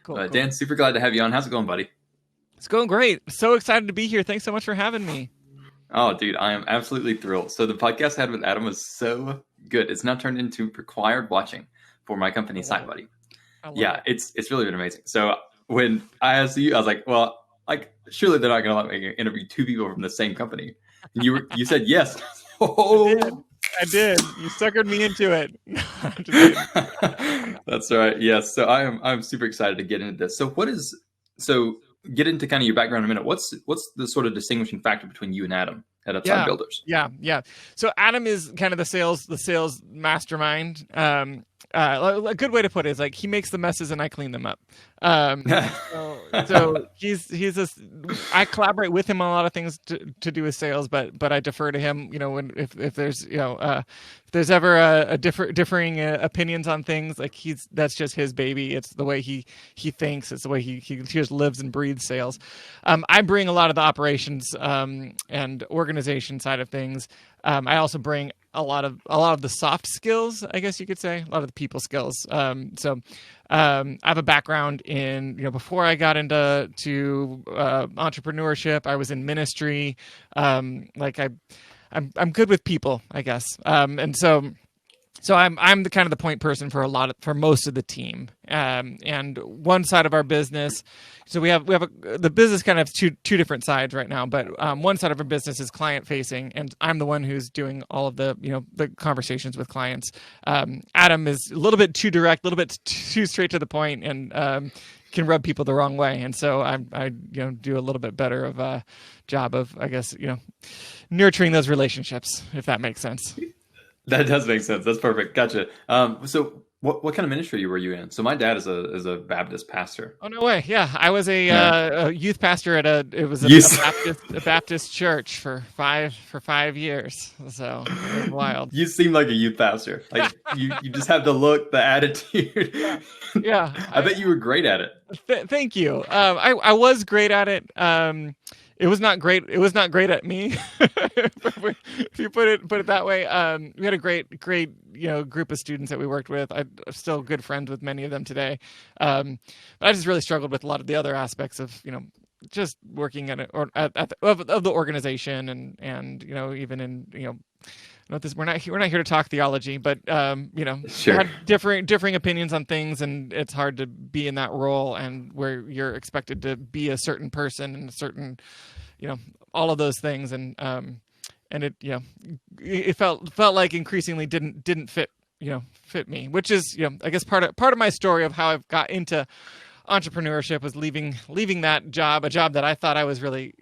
Cool. Dan, super glad to have you on. How's it going, buddy? It's going great. So excited to be here. Thanks so much for having me. Oh, dude, I am absolutely thrilled. So the podcast I had with Adam was so good. It's now turned into required watching for my company, SiteBuddy. Yeah, it's really been amazing. So when I asked you, I was like, well, surely they're not going to let me interview two people from the same company. And you said yes. Oh, I did. You suckered me into it. That's right. Yes. So I'm super excited to get into this. So get into kind of your background in a minute. What's the sort of distinguishing factor between you and Adam at BrandBuilders? Yeah. So Adam is kind of the sales mastermind. A good way to put it is like he makes the messes and I clean them up. So I collaborate with him on a lot of things to do with sales, but I defer to him. If there's ever a differing opinions on things, like that's just his baby. It's the way he thinks. It's the way he just lives and breathes sales. I bring a lot of the operations and organization side of things. I also bring a lot of the soft skills, I guess you could say, a lot of the people skills. So I have a background in, before I got into entrepreneurship, I was in ministry. I'm good with people, I guess. So I'm the kind of the point person for most of the team. And one side of our business, so we have the business kind of two different sides right now, but one side of our business is client facing, and I'm the one who's doing all of the the conversations with clients. Adam is a little bit too direct, a little bit too straight to the point, and can rub people the wrong way. And so I do a little bit better of a job of, I guess, nurturing those relationships, if that makes sense. That does make sense. That's perfect. Gotcha. So what kind of ministry were you in? So my dad is a Baptist pastor. Oh, no way. Yeah. I was a youth pastor at a Baptist church for 5 years. So it was wild. You seem like a youth pastor. Like you just have the look, the attitude. Yeah. I bet you were great at it. Thank you. I was great at it. It was not great. It was not great at me. If you put it that way. We had a great group of students that we worked with. I'm still good friends with many of them today. But I just really struggled with a lot of the other aspects of just working at the organization and even in we're not here to talk theology, but sure. Had differing opinions on things, and it's hard to be in that role and where you're expected to be a certain person and a certain, all of those things, and it felt like increasingly didn't fit me, which is I guess part of my story of how I've got into entrepreneurship was leaving that job, a job that I thought I was really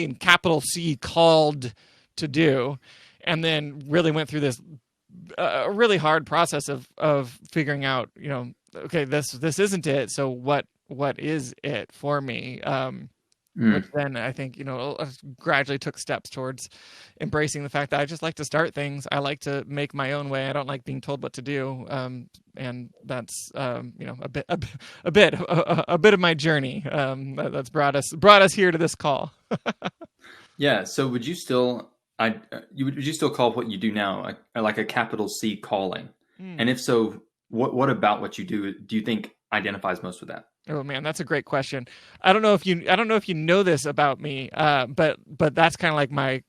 in capital C called to do. And then really went through this really hard process of figuring out, okay, this isn't it. So what is it for me? Which then I think, gradually took steps towards embracing the fact that I just like to start things. I like to make my own way. I don't like being told what to do. And that's, a bit of my journey that's brought us here to this call. Yeah. So would you still call what you do now like a capital C calling? And if so, what about what you do you think identifies most with that? Oh man, that's a great question. I don't know if you know this about me, but that's kind of like my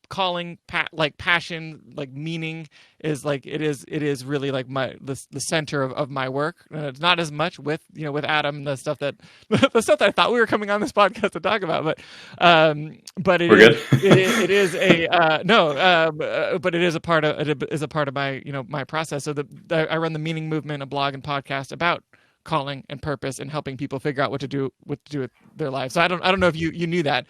calling, passion, meaning is it is really like the center of my work. It's not as much with Adam, the stuff that I thought we were coming on this podcast to talk about, but it is a part of my my process. So I run the Meaning Movement, a blog and podcast about calling and purpose and helping people figure out what to do with their lives. So I don't know if you knew that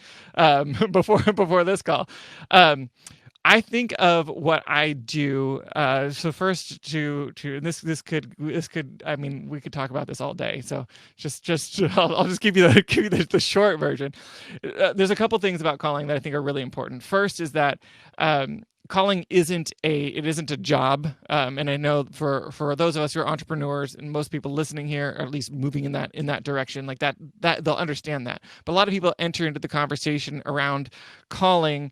before this call. I think of what I do. So first to this could I mean we could talk about this all day. So I'll just give you the short version. There's a couple things about calling that I think are really important. First is that calling isn't a job, and I know for those of us who are entrepreneurs and most people listening here are at least moving in that direction, like that they'll understand that. But a lot of people enter into the conversation around calling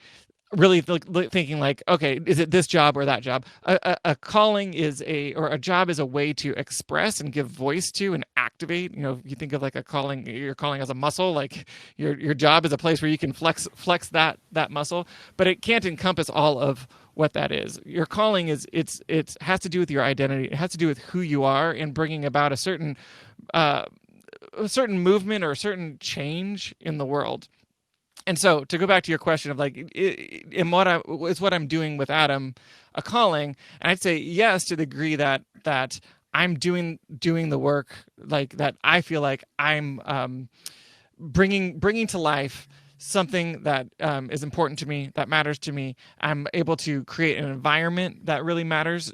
really thinking like, okay, is it this job or that job? A calling is a job is a way to express and give voice to an activate. You think of like your calling as a muscle, like your job is a place where you can flex that muscle, but it can't encompass all of what that is. Your calling it has to do with your identity. It has to do with who you are and bringing about a certain movement or a certain change in the world. And so to go back to your question of like, is what I'm doing with Adam a calling? And I'd say yes, to the degree that I'm doing the work like that. I feel like I'm bringing to life something that is important to me, that matters to me. I'm able to create an environment that really matters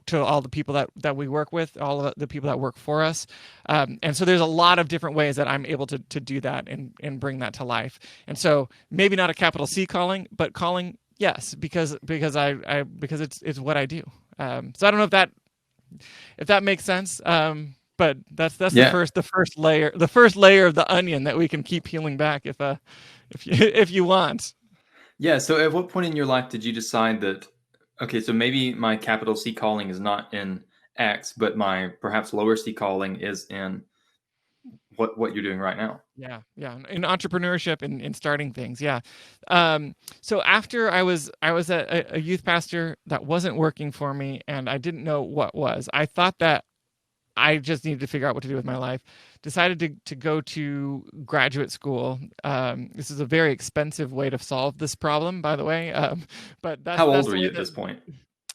to all the people that we work with, all of the people that work for us. And so there's a lot of different ways that I'm able to do that and bring that to life. And so maybe not a capital C calling, but calling, yes, because it's what I do. So I don't know if that makes sense. But that's the first layer of the onion that we can keep peeling back if you want. Yeah. So at what point in your life did you decide that, okay, so maybe my capital C calling is not in X, but my perhaps lower C calling is in what you're doing right now? Yeah. In entrepreneurship and in starting things. Yeah. So after I was a youth pastor that wasn't working for me and I didn't know what was, I thought that I just needed to figure out what to do with my life. Decided to go to graduate school. This is a very expensive way to solve this problem, by the way. But how old were you at this point?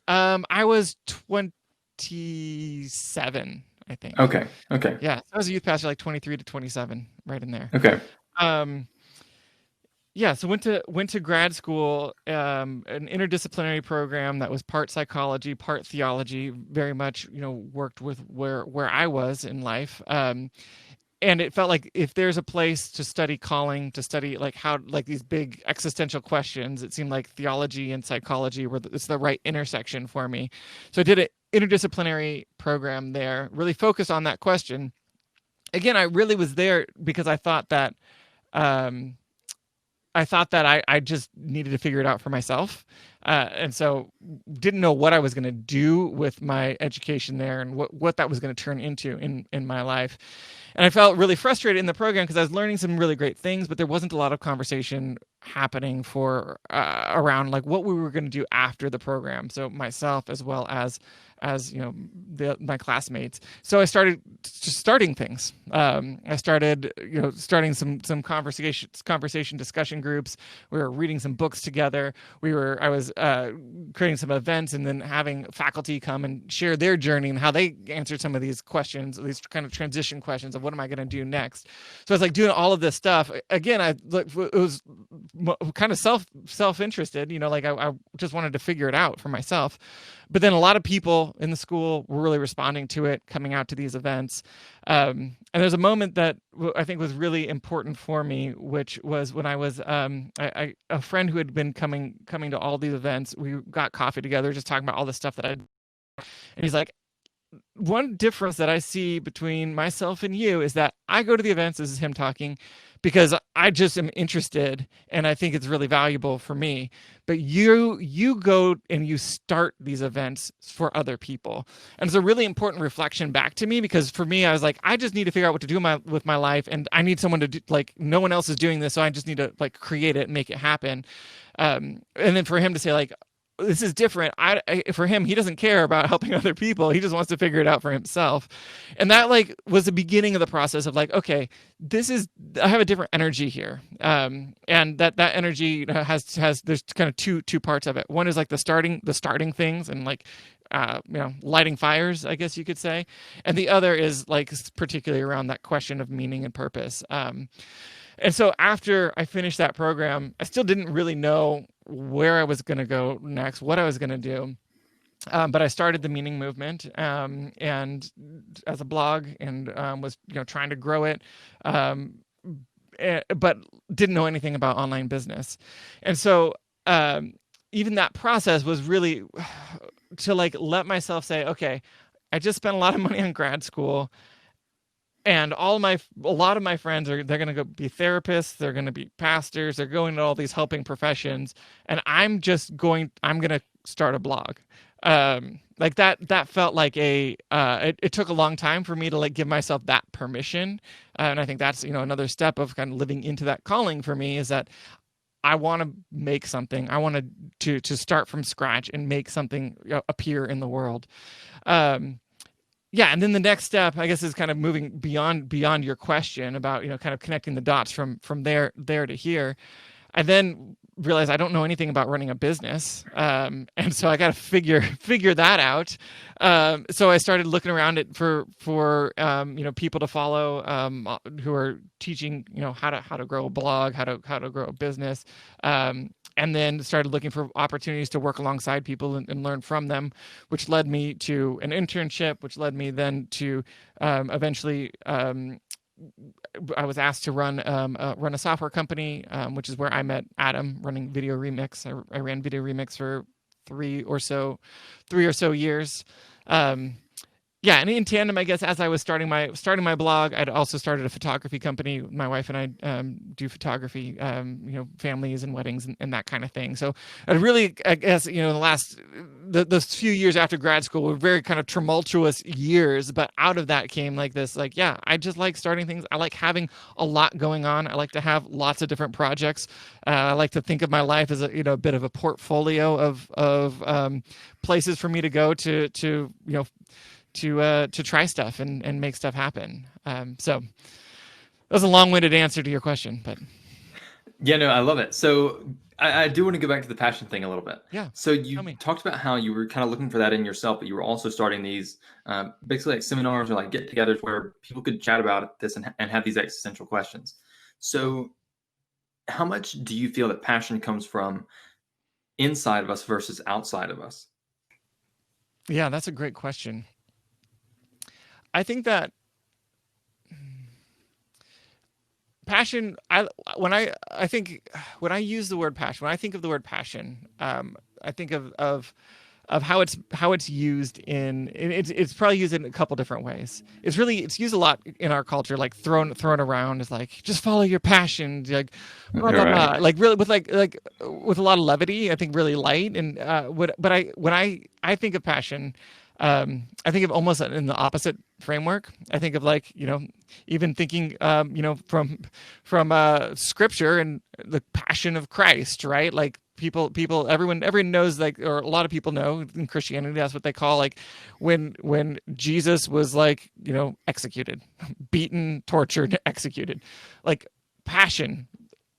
I was 27, I think. Okay. Yeah, I was a youth pastor, like 23 to 27, right in there. Okay. Yeah, so went to grad school, an interdisciplinary program that was part psychology, part theology, very much, worked with where I was in life. And it felt like if there's a place to study calling, to study like how, like these big existential questions, it seemed like theology and psychology it's the right intersection for me. So I did an interdisciplinary program there, really focused on that question. Again, I really was there because I thought that I just needed to figure it out for myself. And so didn't know what I was going to do with my education there and what that was going to turn into in my life. And I felt really frustrated in the program because I was learning some really great things, but there wasn't a lot of conversation happening around like what we were going to do after the program. So myself as well as my classmates. So I started starting things. I started starting some conversation discussion groups. We were reading some books together. I was creating some events and then having faculty come and share their journey and how they answered some of these questions, these kind of transition questions of what am I going to do next. So I was like doing all of this stuff. Again, it was kind of self-interested, like I just wanted to figure it out for myself. But then a lot of people in the school were really responding to it, coming out to these events. And there's a moment that I think was really important for me, which was when I was a friend who had been coming to all these events. We got coffee together, just talking about all the stuff that and he's like, one difference that I see between myself and you is that I go to the events, this is him talking, because I just am interested and I think it's really valuable for me. But you go and you start these events for other people. And it's a really important reflection back to me because for me, I was like, I just need to figure out what to do with my life. And I need someone to do, like, no one else is doing this. So I just need to like create it and make it happen. And then for him to say like, this is different. For him, he doesn't care about helping other people. He just wants to figure it out for himself. And that like was the beginning of the process of like, okay, I have a different energy here. And that energy has there's kind of two parts of it. One is like the starting things and like, lighting fires, I guess you could say. And the other is like particularly around that question of meaning and purpose. And so after I finished that program, I still didn't really know where I was going to go next, what I was going to do. But I started the Meaning Movement and as a blog and was trying to grow it, but didn't know anything about online business. And so even that process was really to like let myself say, okay, I just spent a lot of money on grad school. And a lot of my friends they're going to go be therapists. They're going to be pastors. They're going to all these helping professions. And I'm going to start a blog. Like that felt like it took a long time for me to like give myself that permission. And I think that's, another step of kind of living into that calling for me, is that I want to make something. I want to start from scratch and make something appear in the world. Yeah, and then the next step, I guess, is kind of moving beyond your question about, kind of connecting the dots from there to here. I then realized I don't know anything about running a business, and so I got to figure that out. So I started looking around it for people to follow, who are teaching how to grow a blog, how to grow a business, and then started looking for opportunities to work alongside people and learn from them, which led me to an internship, which led me then to eventually. I was asked to run a software company, which is where I met Adam, running Video Remix. I ran Video Remix for three or so years. Yeah, and in tandem, I guess, as I was starting my blog, I'd also started a photography company. My wife and I do photography, families and weddings and that kind of thing. So I really, I guess, the few years after grad school were very kind of tumultuous years, but out of that came like this, I just like starting things. I like having a lot going on. I like to have lots of different projects. I like to think of my life as a bit of a portfolio of places for me to go to try stuff and make stuff happen. So that was a long-winded answer to your question, but yeah, no, I love it. So I do want to go back to the passion thing a little bit. Yeah. So you talked about how you were kind of looking for that in yourself, but you were also starting these basically like seminars or like get-togethers where people could chat about this and have these existential questions. So how much do you feel that passion comes from inside of us versus outside of us? Yeah, that's a great question. I think that passion, when I use the word passion, when I think of the word passion, I think of how it's used it's probably used in a couple different ways. It's used a lot in our culture, like thrown around as like, just follow your passion, like blah, blah, blah. Like really with with a lot of levity, I think really light. And when I think of passion, I think of almost in the opposite framework. I think of even thinking, from scripture and the passion of Christ, right? Like everyone knows, or a lot of people know in Christianity, that's what they call when Jesus was executed, beaten, tortured, executed. Like passion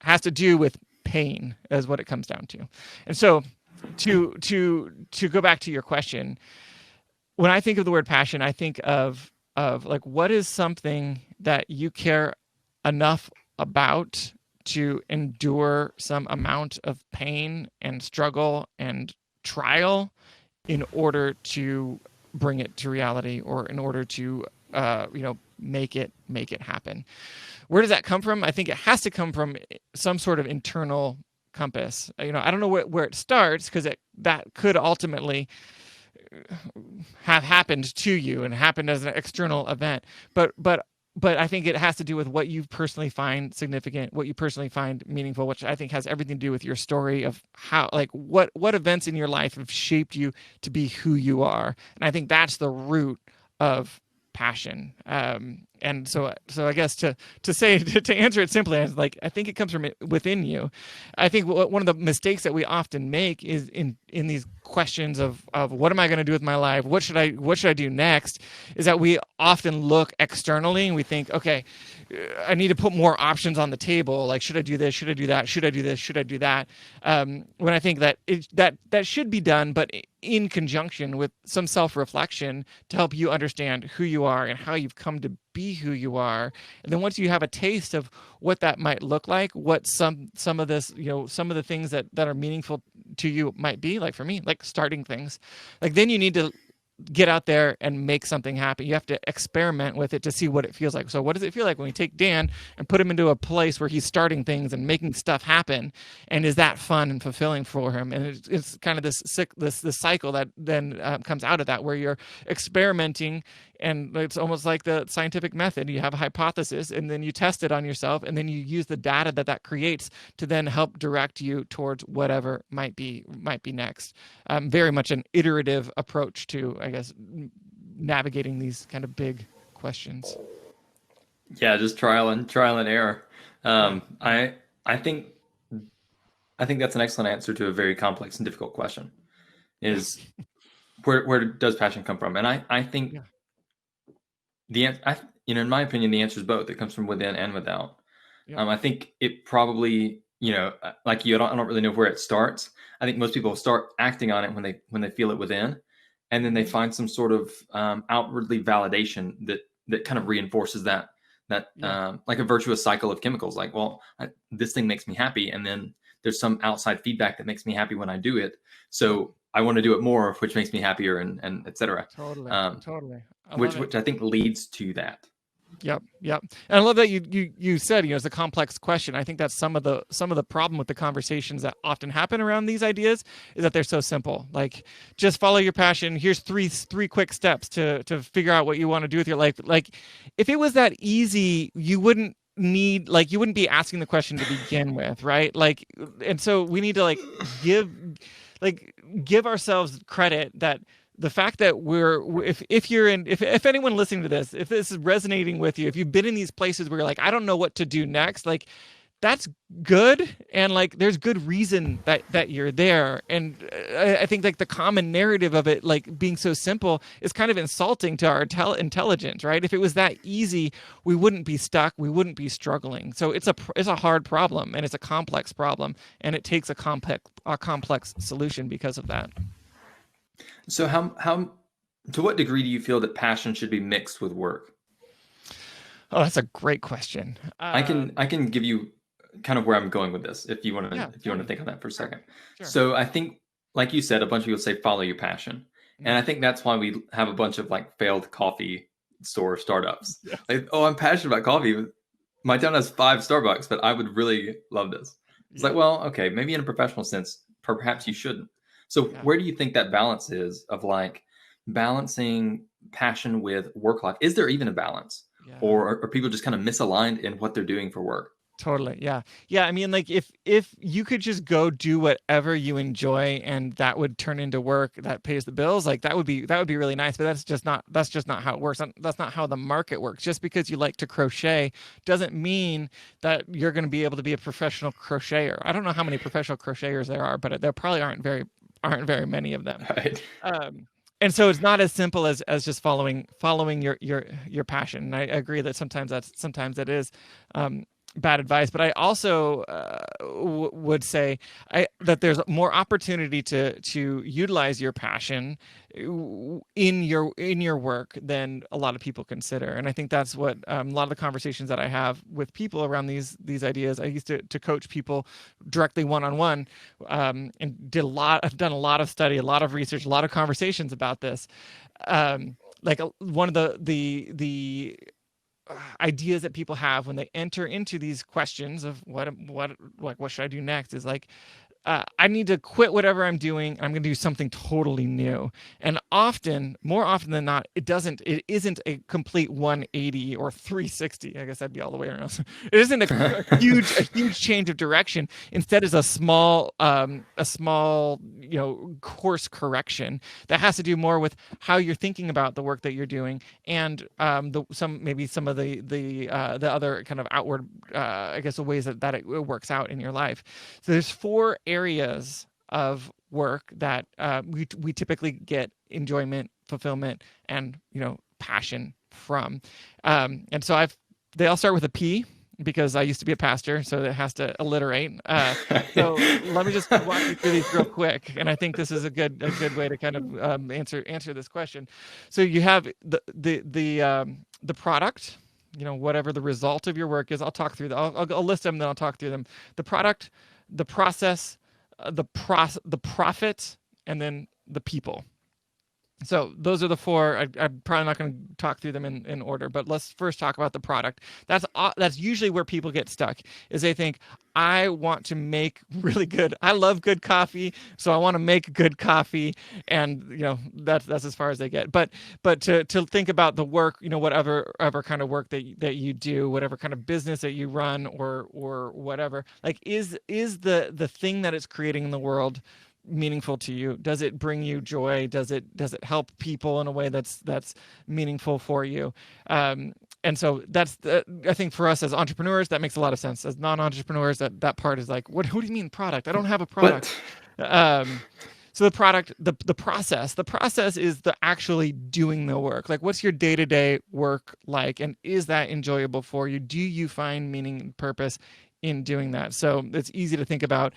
has to do with pain, is what it comes down to. And so to go back to your question, when I think of the word passion, I think of what is something that you care enough about to endure some amount of pain and struggle and trial in order to bring it to reality, or in order to make it happen. Where does that come from? I think it has to come from some sort of internal compass. I don't know where it starts, because that could ultimately have happened to you and happened as an external event, but I think it has to do with what you personally find significant, what you personally find meaningful, which I think has everything to do with your story of how, what events in your life have shaped you to be who you are. And I think that's the root of passion. And so I guess to answer it simply, I think it comes from within you. I think one of the mistakes that we often make is in these questions of what am I going to do with my life? What should I do next? Is that we often look externally and we think, okay, I need to put more options on the table. Like, should I do this? Should I do that? Should I do this? Should I do that? When I think that that should be done, but in conjunction with some self-reflection to help you understand who you are and how you've come to be who you are. And then once you have a taste of what that might look like, what some of this, some of the things that are meaningful to you might be, like for me, like starting things, then you need to get out there and make something happen. You have to experiment with it to see what it feels like. So what does it feel like when we take Dan and put him into a place where he's starting things and making stuff happen? And is that fun and fulfilling for him? And it's kind of this cycle that then comes out of that, where you're experimenting, and it's almost like the scientific method. You have a hypothesis, and then you test it on yourself, and then you use the data that creates to then help direct you towards whatever might be next. Very much an iterative approach to, I guess, navigating these kind of big questions. Yeah, just trial and error. I think that's an excellent answer to a very complex and difficult question. Is where does passion come from? And I think in my opinion, the answer is both. It comes from within and without. I think it probably, like you, I don't really know where it starts. I think most people start acting on it when they feel it within, and then they find some sort of outwardly validation that kind of reinforces that like a virtuous cycle of chemicals. Like, well, this thing makes me happy, and then there's some outside feedback that makes me happy when I do it. So I want to do it more, which makes me happier, and et cetera. Totally. Which I think leads to that. Yep. And I love that you said, it's a complex question. I think that's some of the problem with the conversations that often happen around these ideas, is that they're so simple. Like, just follow your passion. Here's three quick steps to figure out what you want to do with your life. Like, if it was that easy, you wouldn't be asking the question to begin with, right? Like, and so we need to give ourselves credit that the fact that if anyone listening to this, if this is resonating with you, if you've been in these places where you're like, I don't know what to do next, like, that's good. And like, there's good reason that you're there. And I think like the common narrative of it, like being so simple, is kind of insulting to our intelligence, right? If it was that easy, we wouldn't be stuck. We wouldn't be struggling. So it's a hard problem, and it's a complex problem, and it takes a complex solution because of that. So how to what degree do you feel that passion should be mixed with work? Oh, that's a great question. I can give you kind of where I'm going with this, if you want to think on that for a second. Sure. So I think, like you said, a bunch of people say follow your passion, and I think that's why we have a bunch of like failed coffee store startups. Yes. Like, oh, I'm passionate about coffee. My town has 5 Starbucks, but I would really love this. It's like, well, okay, maybe in a professional sense, perhaps you shouldn't. So where do you think that balance is of like balancing passion with work life? Is there even a balance, or are people just kind of misaligned in what they're doing for work? Totally. Yeah. I mean, like if you could just go do whatever you enjoy and that would turn into work that pays the bills, like that would be really nice. But that's just not how it works. That's not how the market works. Just because you like to crochet doesn't mean that you're going to be able to be a professional crocheter. I don't know how many professional crocheters there are, but there probably aren't very many of them. Right. And so it's not as simple as just following your passion. And I agree that sometimes it is bad advice, but I also would say that there's more opportunity to utilize your passion in your work than a lot of people consider. And I think that's what a lot of the conversations that I have with people around these ideas. I used to coach people directly one-on-one, and I've done a lot of study, a lot of research, a lot of conversations about this. Like one of the ideas that people have when they enter into these questions of what should I do next is like, I need to quit whatever I'm doing. I'm going to do something totally new. And more often than not, it isn't a complete 180 or 360. I guess that'd be all the way around. It isn't a huge change of direction. Instead, it's a small, course correction that has to do more with how you're thinking about the work that you're doing, and some of the other kind of outward, the ways that it works out in your life. So there's 4 areas of work that we typically get enjoyment, fulfillment, and passion from. And so they all start with a P, because I used to be a pastor, so it has to alliterate. So let me just walk you through these real quick, and I think this is a good way to kind of answer this question. So you have the product, whatever the result of your work is. I'll talk through I'll list them, then I'll talk through them. The product, the process, the profit, and then the people. So those are the four. I'm probably not going to talk through them in order, but let's first talk about the product. That's usually where people get stuck, is they think, I want to make really good. I love good coffee, so I want to make good coffee, and that's as far as they get. But to think about the work, whatever kind of work that you do, whatever kind of business that you run, or whatever, like is the thing that it's creating in the world meaningful to you? Does it bring you joy? Does it help people in a way that's meaningful for you? And so I think for us as entrepreneurs, that makes a lot of sense. As non-entrepreneurs, that part is like, what do you mean product? I don't have a product. So the product, the process is the actually doing the work. Like, what's your day-to-day work like, and is that enjoyable for you? Do you find meaning and purpose in doing that? So it's easy to think about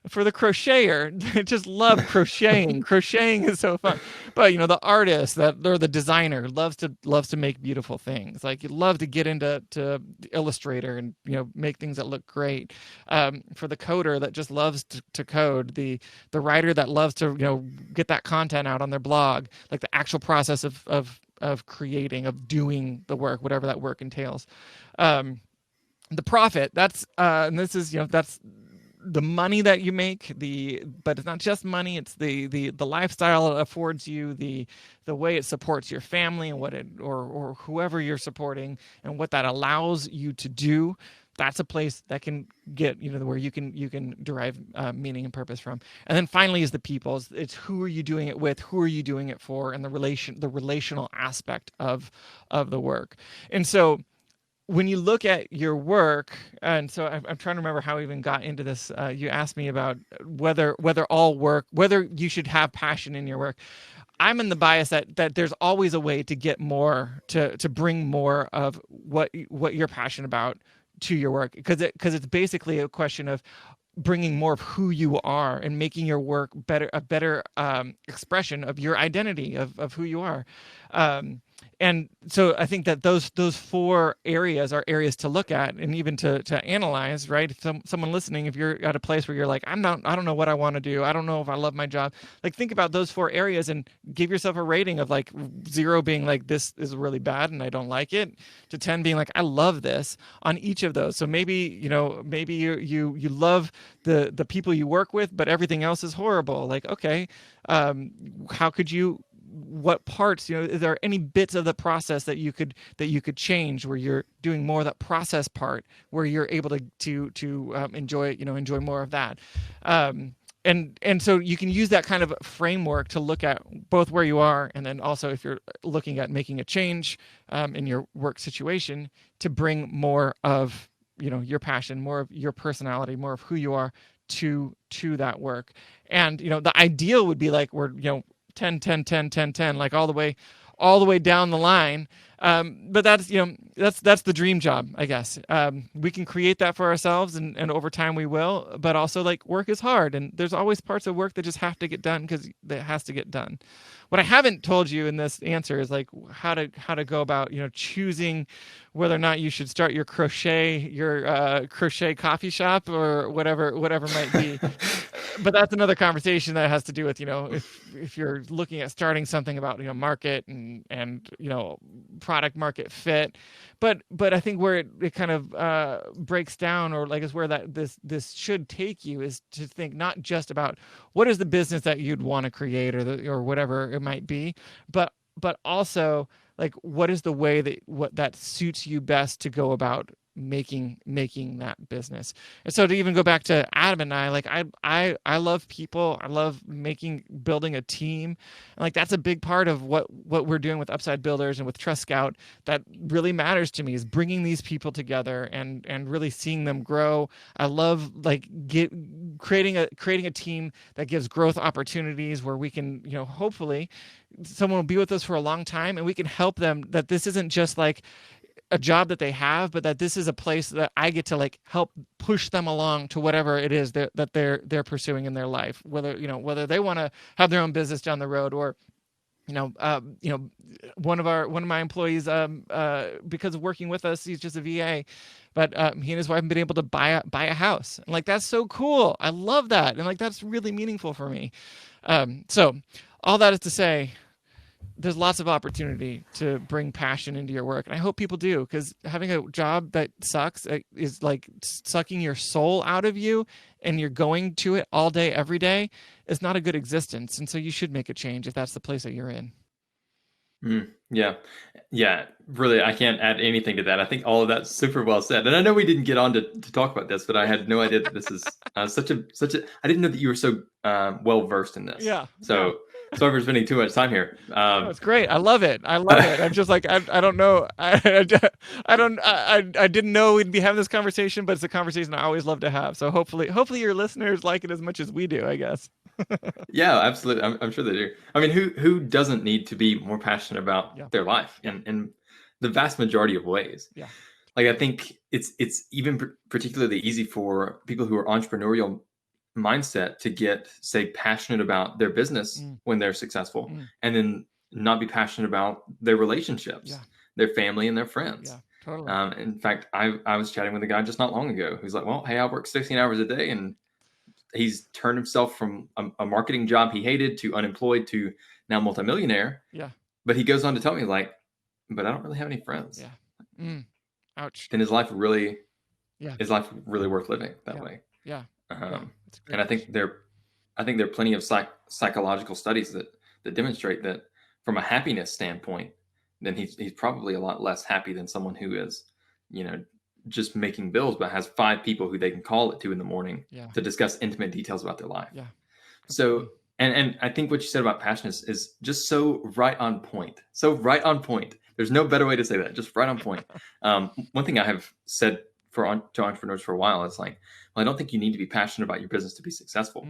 for the crocheter. I just love crocheting. Crocheting is so fun. But the artist or the designer loves to make beautiful things. Like, you love to get into Illustrator and make things that look great. For the coder that just loves to code, the writer that loves to get that content out on their blog, like the actual process of creating, of doing the work, whatever that work entails. The profit, that's and this is that's the money that you make, but it's not just money, it's the lifestyle it affords you, the way it supports your family, and what it or whoever you're supporting, and what that allows you to do. That's a place that can get where you can derive meaning and purpose from. And then finally is the people. It's who are you doing it with, who are you doing it for, and the relational aspect of the work. And so when you look at your work, and so I'm trying to remember how we even got into this. You asked me about whether you should have passion in your work. I'm in the bias that there's always a way to get more, to bring more of what you're passionate about to your work, because it's basically a question of bringing more of who you are and making your work a better expression of your identity, of who you are. And so I think that those four areas are areas to look at and even to analyze, right? If someone listening, if you're at a place where you're like, I don't know what I want to do, I don't know if I love my job, like, think about those four areas and give yourself a rating of like 0 being like, this is really bad and I don't like it, to 10 being like, I love this, on each of those. So maybe you love the people you work with, but everything else is horrible. Like, okay, how could you, what parts, is there any bits of the process that you could change, where you're doing more of that process part, where you're able to enjoy more of that. And so you can use that kind of framework to look at both where you are, and then also if you're looking at making a change in your work situation, to bring more of your passion, more of your personality, more of who you are to that work. And the ideal would be like, we're 10, 10, 10, 10, 10, like all the way down the line. But that's the dream job, I guess. We can create that for ourselves, and over time we will. But also, like, work is hard, and there's always parts of work that just have to get done because it has to get done. What I haven't told you in this answer is like how to go about choosing whether or not you should start your crochet coffee shop or whatever might be. But that's another conversation that has to do with if you're looking at starting something about market and product market fit. But I think where it kind of breaks down, or like is where that this should take you, is to think not just about what is the business that you'd want to create, or whatever it might be, but also like what is the way that suits you best to go about making that business. And so to even go back to Adam and I, like I love people, I love building a team, and like that's a big part of what we're doing with Upside Builders and with Trust Scout. That really matters to me, is bringing these people together and really seeing them grow. I love like creating a team that gives growth opportunities, where we can hopefully someone will be with us for a long time, and we can help them, that this isn't just like a job that they have, but that this is a place that I get to like help push them along to whatever it is that they're pursuing in their life, whether they want to have their own business down the road, or one of my employees, because of working with us, he's just a VA, but he and his wife have been able to buy a house, and like that's so cool. I love that, and like that's really meaningful for me. So all that is to say, there's lots of opportunity to bring passion into your work. And I hope people do, because having a job that sucks is like sucking your soul out of you, and you're going to it all day, every day, is not a good existence. And so you should make a change if that's the place that you're in. Yeah. Really, I can't add anything to that. I think all of that's super well said. And I know we didn't get on to talk about this, but I had no idea that this is such a. I didn't know that you were so well versed in this. Yeah. So sorry for spending too much time here. It's great. I love it. I'm just like, I don't know. I didn't know we'd be having this conversation, but it's a conversation I always love to have. So hopefully your listeners like it as much as we do, I guess. Yeah, absolutely. I'm sure they do. I mean, who doesn't need to be more passionate about their life in the vast majority of ways? Yeah. Like, I think it's even particularly easy for people who are entrepreneurial mindset to get, say, passionate about their business when they're successful, and then not be passionate about their relationships, their family, and their friends. Yeah, totally. In fact, I was chatting with a guy just not long ago who's like, well, hey, I work 16 hours a day, and he's turned himself from a marketing job he hated to unemployed to now multimillionaire. Yeah. But he goes on to tell me, like, but I don't really have any friends. Yeah. Ouch. Then is life really worth living that way? Yeah. And I think there are plenty of psychological studies that demonstrate that from a happiness standpoint, then he's probably a lot less happy than someone who is, just making bills, but has 5 people who they can call at 2 a.m. to discuss intimate details about their life. Yeah. So, and I think what you said about passion is just so right on point. So right on point. There's no better way to say that. Just right on point. One thing I have said to entrepreneurs for a while is like, well, I don't think you need to be passionate about your business to be successful.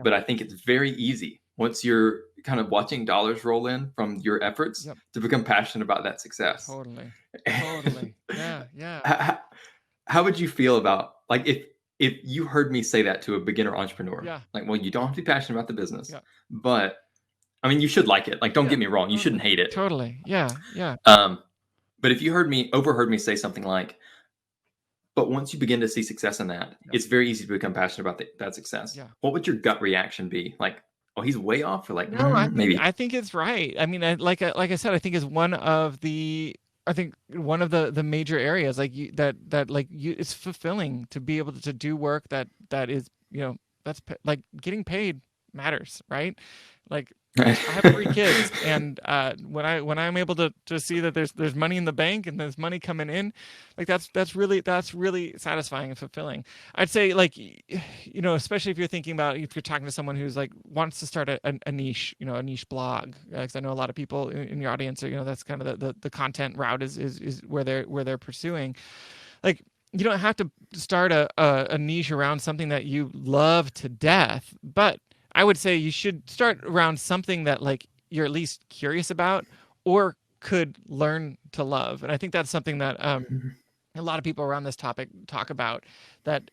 But I think it's very easy once you're kind of watching dollars roll in from your efforts to become passionate about that success. Totally. Yeah. How would you feel about, like, if you heard me say that to a beginner entrepreneur? Yeah. Like, well, you don't have to be passionate about the business, but I mean, you should like it. Like, don't get me wrong, you shouldn't hate it. Totally. Yeah. But if you overheard me say something like, but once you begin to see success in that, it's very easy to become passionate about that success. Yeah. What would your gut reaction be? Like, oh, he's way off, or like, no, maybe. I think it's right. I mean, like I said, I think it's one of the major areas, like it's fulfilling to be able to do work that is, that's like getting paid matters, right? Like, I have 3 kids, and when I'm able to see that there's money in the bank and there's money coming in, like that's really satisfying and fulfilling. I'd say, like, especially if you're talking to someone who's like wants to start a niche, a niche blog, because I know a lot of people in your audience are, that's kind of the content route is where they're pursuing. Like, you don't have to start a niche around something that you love to death, but I would say you should start around something that, like, you're at least curious about or could learn to love. And I think that's something that a lot of people around this topic talk about, that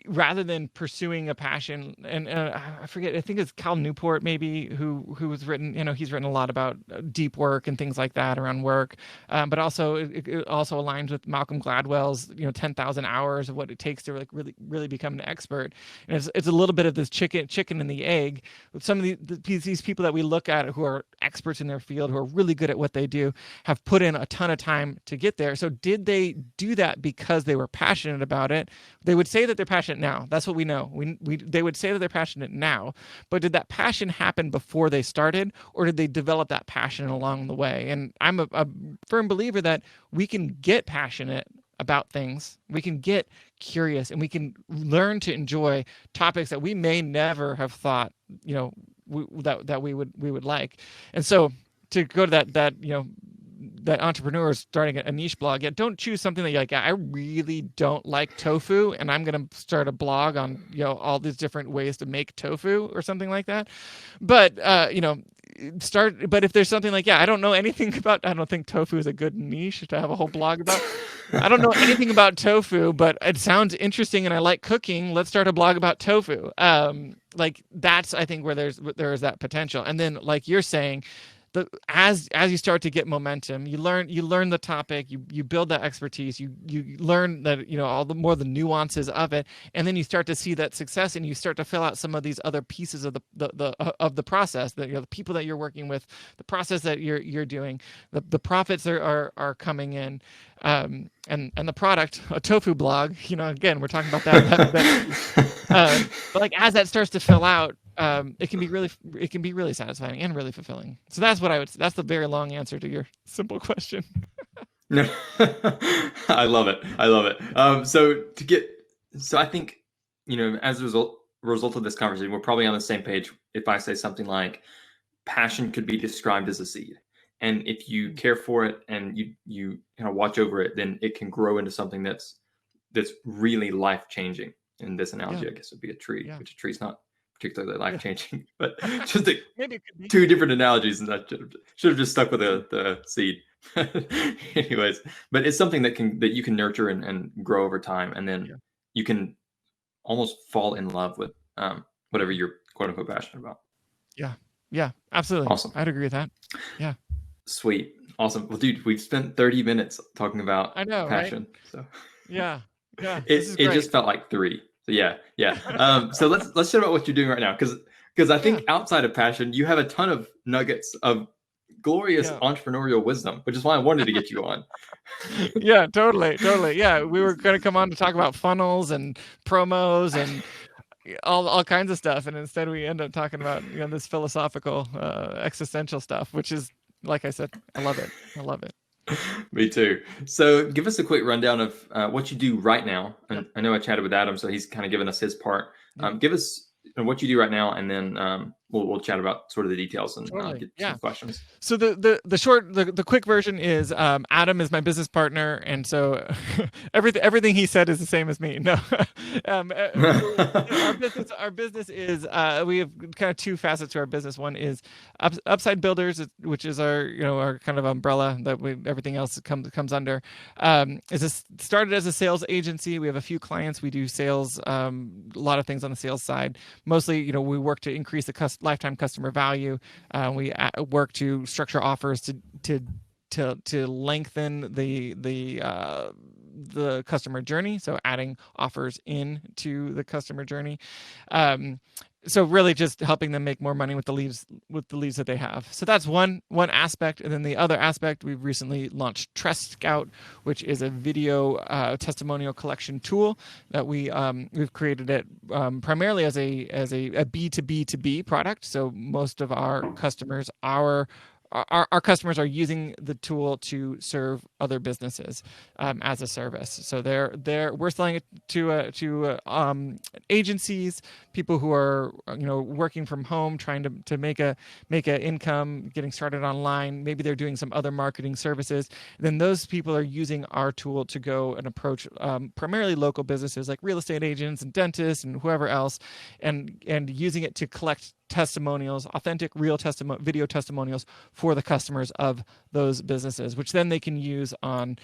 rather than pursuing a passion, and I forget, I think it's Cal Newport maybe who was written, he's written a lot about deep work and things like that around work, but also it also aligns with Malcolm Gladwell's 10,000 hours of what it takes to, like, really become an expert. And it's a little bit of this chicken and the egg. Some of these people that we look at who are experts in their field, who are really good at what they do, have put in a ton of time to get there. So did they do that because they were passionate about it? They would say that they're passionate now. That's what we know. They would say that they're passionate now, but did that passion happen before they started, or did they develop that passion along the way? And I'm a firm believer that we can get passionate about things, we can get curious, and we can learn to enjoy topics that we may never have thought that we would like. And so to go to that entrepreneur is starting a niche blog, don't choose something that you're like, I really don't like tofu, and I'm going to start a blog on, all these different ways to make tofu or something like that. But, but if there's something like, I don't know anything about, I don't think tofu is a good niche to have a whole blog about. I don't know anything about tofu, but it sounds interesting and I like cooking. Let's start a blog about tofu. Like, that's, I think, where there is that potential. And then, like you're saying, as you start to get momentum, you learn the topic, you build that expertise, you learn that, all the more the nuances of it, and then you start to see that success, and you start to fill out some of these other pieces of the process, that the people that you're working with, the process that you're doing, the profits are coming in, and the product, a tofu blog, again, we're talking about that. But like as that starts to fill out, it can be really satisfying and really fulfilling. So that's that's the very long answer to your simple question. No, I love it. So I think, as a result of this conversation, we're probably on the same page. If I say something like passion could be described as a seed, and if you care for it and you kind of watch over it, then it can grow into something that's really life changing. In this analogy, I guess would be a tree, which a tree's not particularly life changing, but just two different analogies, and I should have just stuck with the seed. Anyways, but it's something that you can nurture and grow over time, and then you can almost fall in love with whatever you're quote unquote passionate about. Yeah, absolutely. Awesome. I'd agree with that. Yeah. Sweet. Awesome. Well, dude, we've spent 30 minutes talking about passion. Right? So yeah. It just felt like 3. So yeah. So let's chat about what you're doing right now, because I think outside of passion, you have a ton of nuggets of glorious entrepreneurial wisdom, which is why I wanted to get you on. Yeah, totally. Yeah, we were going to come on to talk about funnels and promos and all kinds of stuff, and instead we end up talking about this philosophical, existential stuff, which is, like I said, I love it. Me too. So give us a quick rundown of what you do right now. And I know I chatted with Adam, so he's kind of given us his part. Give us what you do right now, and then we'll chat about sort of the details and get some questions. So the quick version is Adam is my business partner, and so everything he said is the same as me. No, our business is we have kind of 2 facets to our business. One is Upside Builders, which is our kind of umbrella that everything else comes under. Started as a sales agency. We have a few clients. We do sales, a lot of things on the sales side. Mostly, we work to increase the lifetime customer value. We work to structure offers to lengthen the customer journey. So adding offers into the customer journey. So really just helping them make more money with the leads that they have. So that's one aspect. And then the other aspect, we've recently launched Trust Scout, which is a video testimonial collection tool that we've created it primarily as a B2B2B product. So most of our customers our customers are using the tool to serve other businesses as a service. So we're selling it to agencies, people who are working from home, trying to make a income, getting started online. Maybe they're doing some other marketing services. Then those people are using our tool to go and approach primarily local businesses like real estate agents and dentists and whoever else, and using it to collect testimonials, authentic, real video testimonials for the customers of those businesses, which then they can use on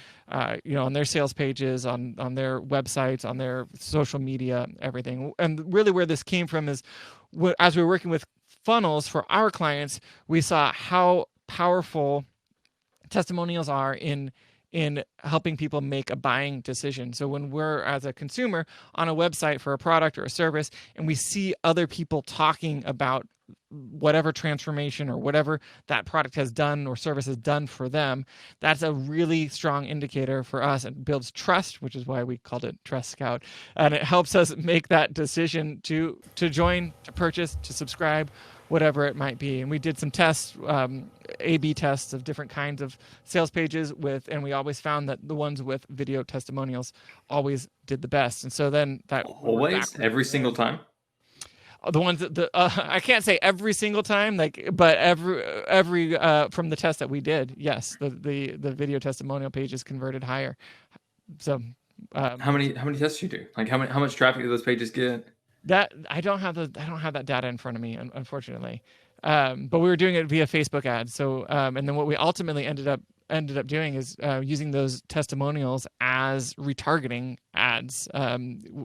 their sales pages, on their websites, on their social media, everything. And really where this came from is as we were working with funnels for our clients, we saw how powerful testimonials are in helping people make a buying decision. So when we're, as a consumer, on a website for a product or a service, and we see other people talking about whatever transformation or whatever that product has done or service has done for them, that's a really strong indicator for us. It builds trust, which is why we called it Trust Scout. And it helps us make that decision to join, to purchase, to subscribe, whatever it might be. And we did some tests, A/B tests of different kinds of sales pages and we always found that the ones with video testimonials always did the best. And so then that always, every single time. The ones that I can't say every single time, but every from the test that we did, yes, the video testimonial pages converted higher. So how many tests you do? Like how much traffic do those pages get? That I don't have that data in front of me, unfortunately. But we were doing it via Facebook ads. So and then what we ultimately ended up doing is using those testimonials as retargeting ads.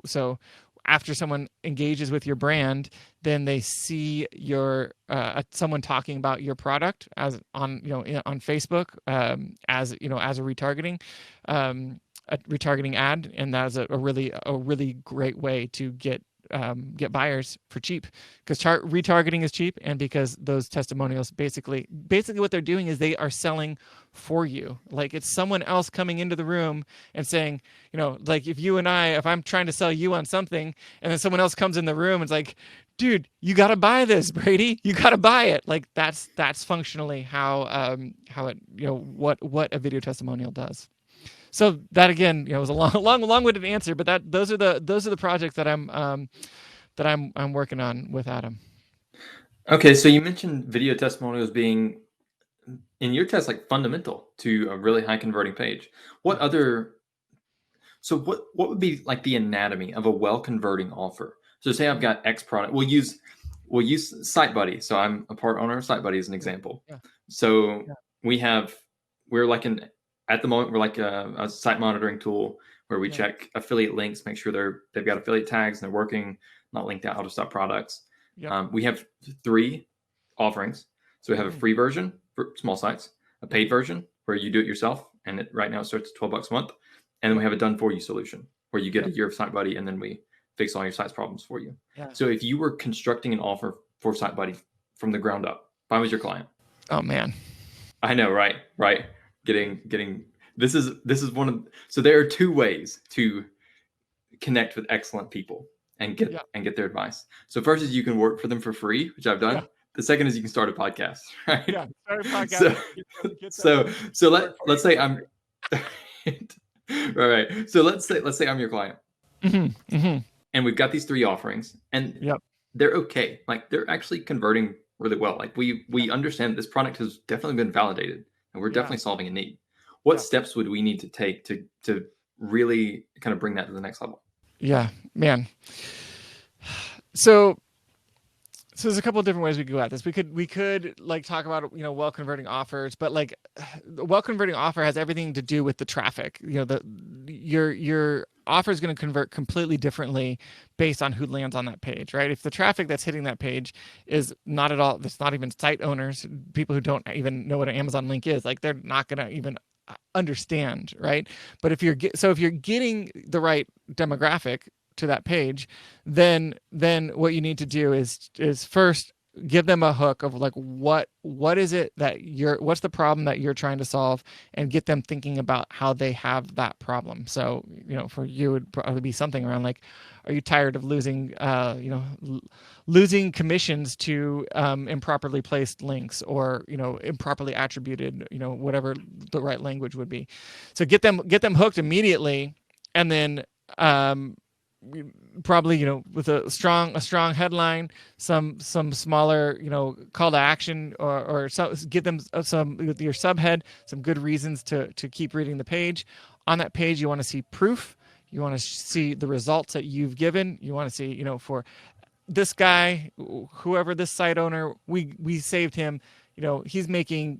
So after someone engages with your brand, then they see your someone talking about your product as on on Facebook, as as a retargeting ad, and that's a really great way to get buyers for cheap, because retargeting is cheap, and because those testimonials basically what they're doing is they are selling for you. Like, it's someone else coming into the room and saying, like if I'm trying to sell you on something, and then someone else comes in the room and it's like, dude, you got to buy this, Brady, you got to buy it. Like, that's functionally how it what a video testimonial does. So that, again, was a long-winded answer, but those are the projects that I'm working on with Adam. Okay, so you mentioned video testimonials being, in your test, like fundamental to a really high converting page. What would be like the anatomy of a well converting offer? So say I've got X product. We'll use SiteBuddy. So I'm a part owner of SiteBuddy as an example. Yeah. So we're like at the moment, we're like a site monitoring tool where we check affiliate links, make sure they've got affiliate tags and they're working, not linked out of stock products. Yep. We have 3 offerings. So we have a free version for small sites, a paid version where you do it yourself, and right now it starts at $12 a month. And then we have a done for you solution where you get a year of SiteBuddy, and then we fix all your site's problems for you. Yeah. So if you were constructing an offer for SiteBuddy from the ground up, if I was your client. Oh man. I know, right? Getting this is one of, so there are 2 ways to connect with excellent people and get their advice. So first is you can work for them for free, which I've done. Yeah. The second is you can start a podcast, right? Yeah, start a podcast. So let's say I'm right. So let's say I'm your client, and we've got these 3 offerings, and they're okay. Like, they're actually converting really well. Like, we understand this product has definitely been validated, and we're definitely solving a need. What steps would we need to take to really kind of bring that to the next level? Yeah, man. So there's a couple of different ways we could go at this. We could like talk about well converting offers, but like, the well converting offer has everything to do with the traffic. Your offer is going to convert completely differently based on who lands on that page, right? If the traffic that's hitting that page is not at all, it's not even site owners, people who don't even know what an Amazon link is, like, they're not going to even understand, right? But if you're getting the right demographic to that page, then what you need to do is first give them a hook of like, what is it that what's the problem that you're trying to solve, and get them thinking about how they have that problem. So for you, it would probably be something around like, are you tired of losing losing commissions to improperly placed links, or improperly attributed, whatever the right language would be. So get them hooked immediately, and then probably with a strong headline, some smaller call to action, or give them some with your subhead, some good reasons to keep reading the page. On that page, you want to see proof. You want to see the results that you've given. You want to see for this guy, whoever this site owner, we saved him. He's making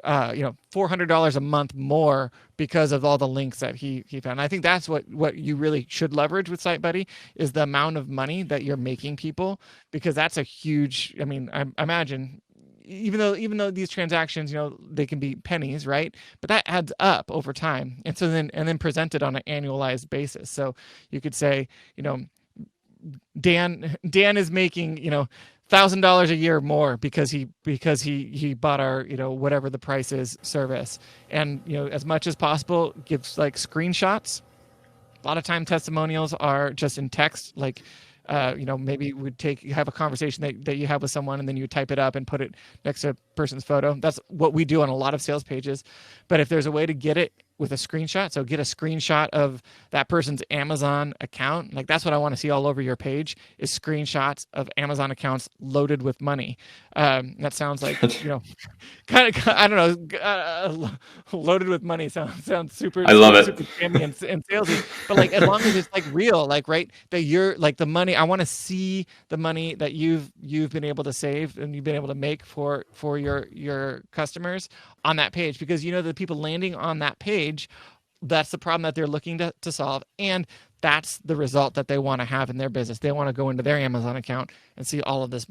$400 a month more because of all the links that he found. I think that's what you really should leverage with SiteBuddy, is the amount of money that you're making people, because that's a huge, I imagine, even though these transactions, they can be pennies, right? But that adds up over time. And so then present it on an annualized basis. So you could say, Dan is making, $1,000 a year more because he bought our whatever the price is service, and as much as possible gives like screenshots. A lot of time testimonials are just in text, like maybe have a conversation that you have with someone, and then you type it up and put it next to a person's photo. That's what we do on a lot of sales pages. But if there's a way to get it with a screenshot, so get a screenshot of that person's Amazon account. Like, that's what I want to see all over your page, is screenshots of Amazon accounts loaded with money. That sounds like, kind of, I don't know, loaded with money sounds super. I love super scammy and salesy. But like, as long as it's like real, like, right, that you're like the money. I want to see the money that you've been able to save and you've been able to make for your customers on that page, because the people landing on that page, that's the problem that they're looking to solve. And that's the result that they want to have in their business. They want to go into their Amazon account and see all of this,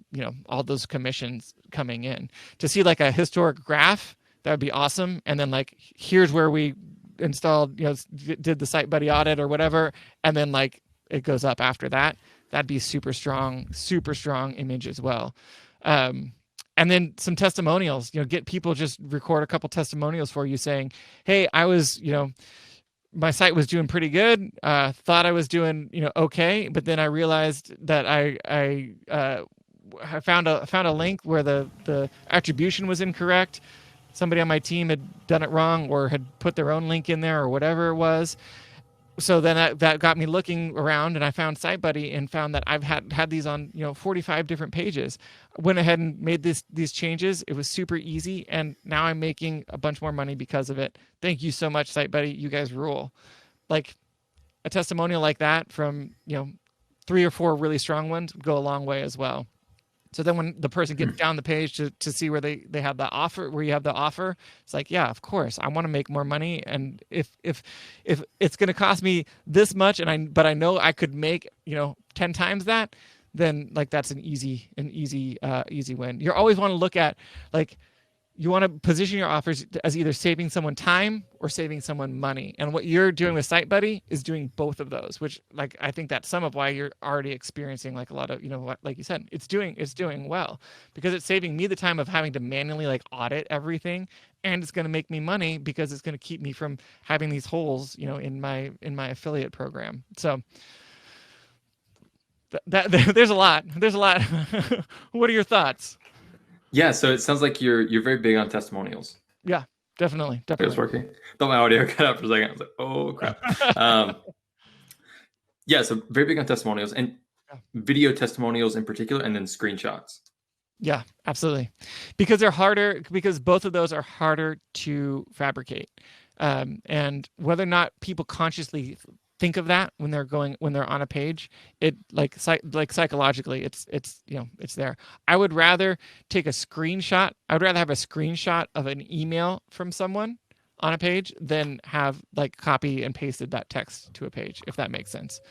all those commissions coming in. To see like a historic graph, that would be awesome. And then like, here's where we installed, did the Site Buddy audit or whatever. And then like it goes up after that. That'd be super strong image as well. And then some testimonials, get people, just record a couple testimonials for you saying, hey, I was, my site was doing pretty good. Thought I was doing, okay. But then I realized that I found a link where the attribution was incorrect. Somebody on my team had done it wrong or had put their own link in there or whatever it was. So then that got me looking around, and I found SiteBuddy and found that I've had these on 45 different pages. Went ahead and made these changes. It was super easy, and now I'm making a bunch more money because of it. Thank you so much, SiteBuddy. You guys rule. Like a testimonial like that from 3 or 4 really strong ones would go a long way as well. So then when the person gets down the page to see where they have the offer, where you have the offer, it's like, yeah, of course, I want to make more money. And if it's going to cost me this much, but I know I could make 10 times that, then like that's an easy win. You always want to look at like, you want to position your offers as either saving someone time or saving someone money. And what you're doing with SiteBuddy is doing both of those, which like, I think that's some of why you're already experiencing like a lot of, like you said, it's doing well because it's saving me the time of having to manually like audit everything. And it's going to make me money because it's going to keep me from having these holes, in my affiliate program. So there's a lot. What are your thoughts? Yeah, so it sounds like you're very big on testimonials. Yeah, definitely. It was working. Thought my audio cut out for a second. I was like, oh crap. Yeah, so very big on testimonials and video testimonials in particular, and then screenshots. Yeah, absolutely. Because they're harder, because both of those are harder to fabricate. And whether or not people consciously think of that when they're on a page, it like psychologically it's there. I would rather take a screenshot. I would rather have a screenshot of an email from someone on a page than have like copy and pasted that text to a page, if that makes sense.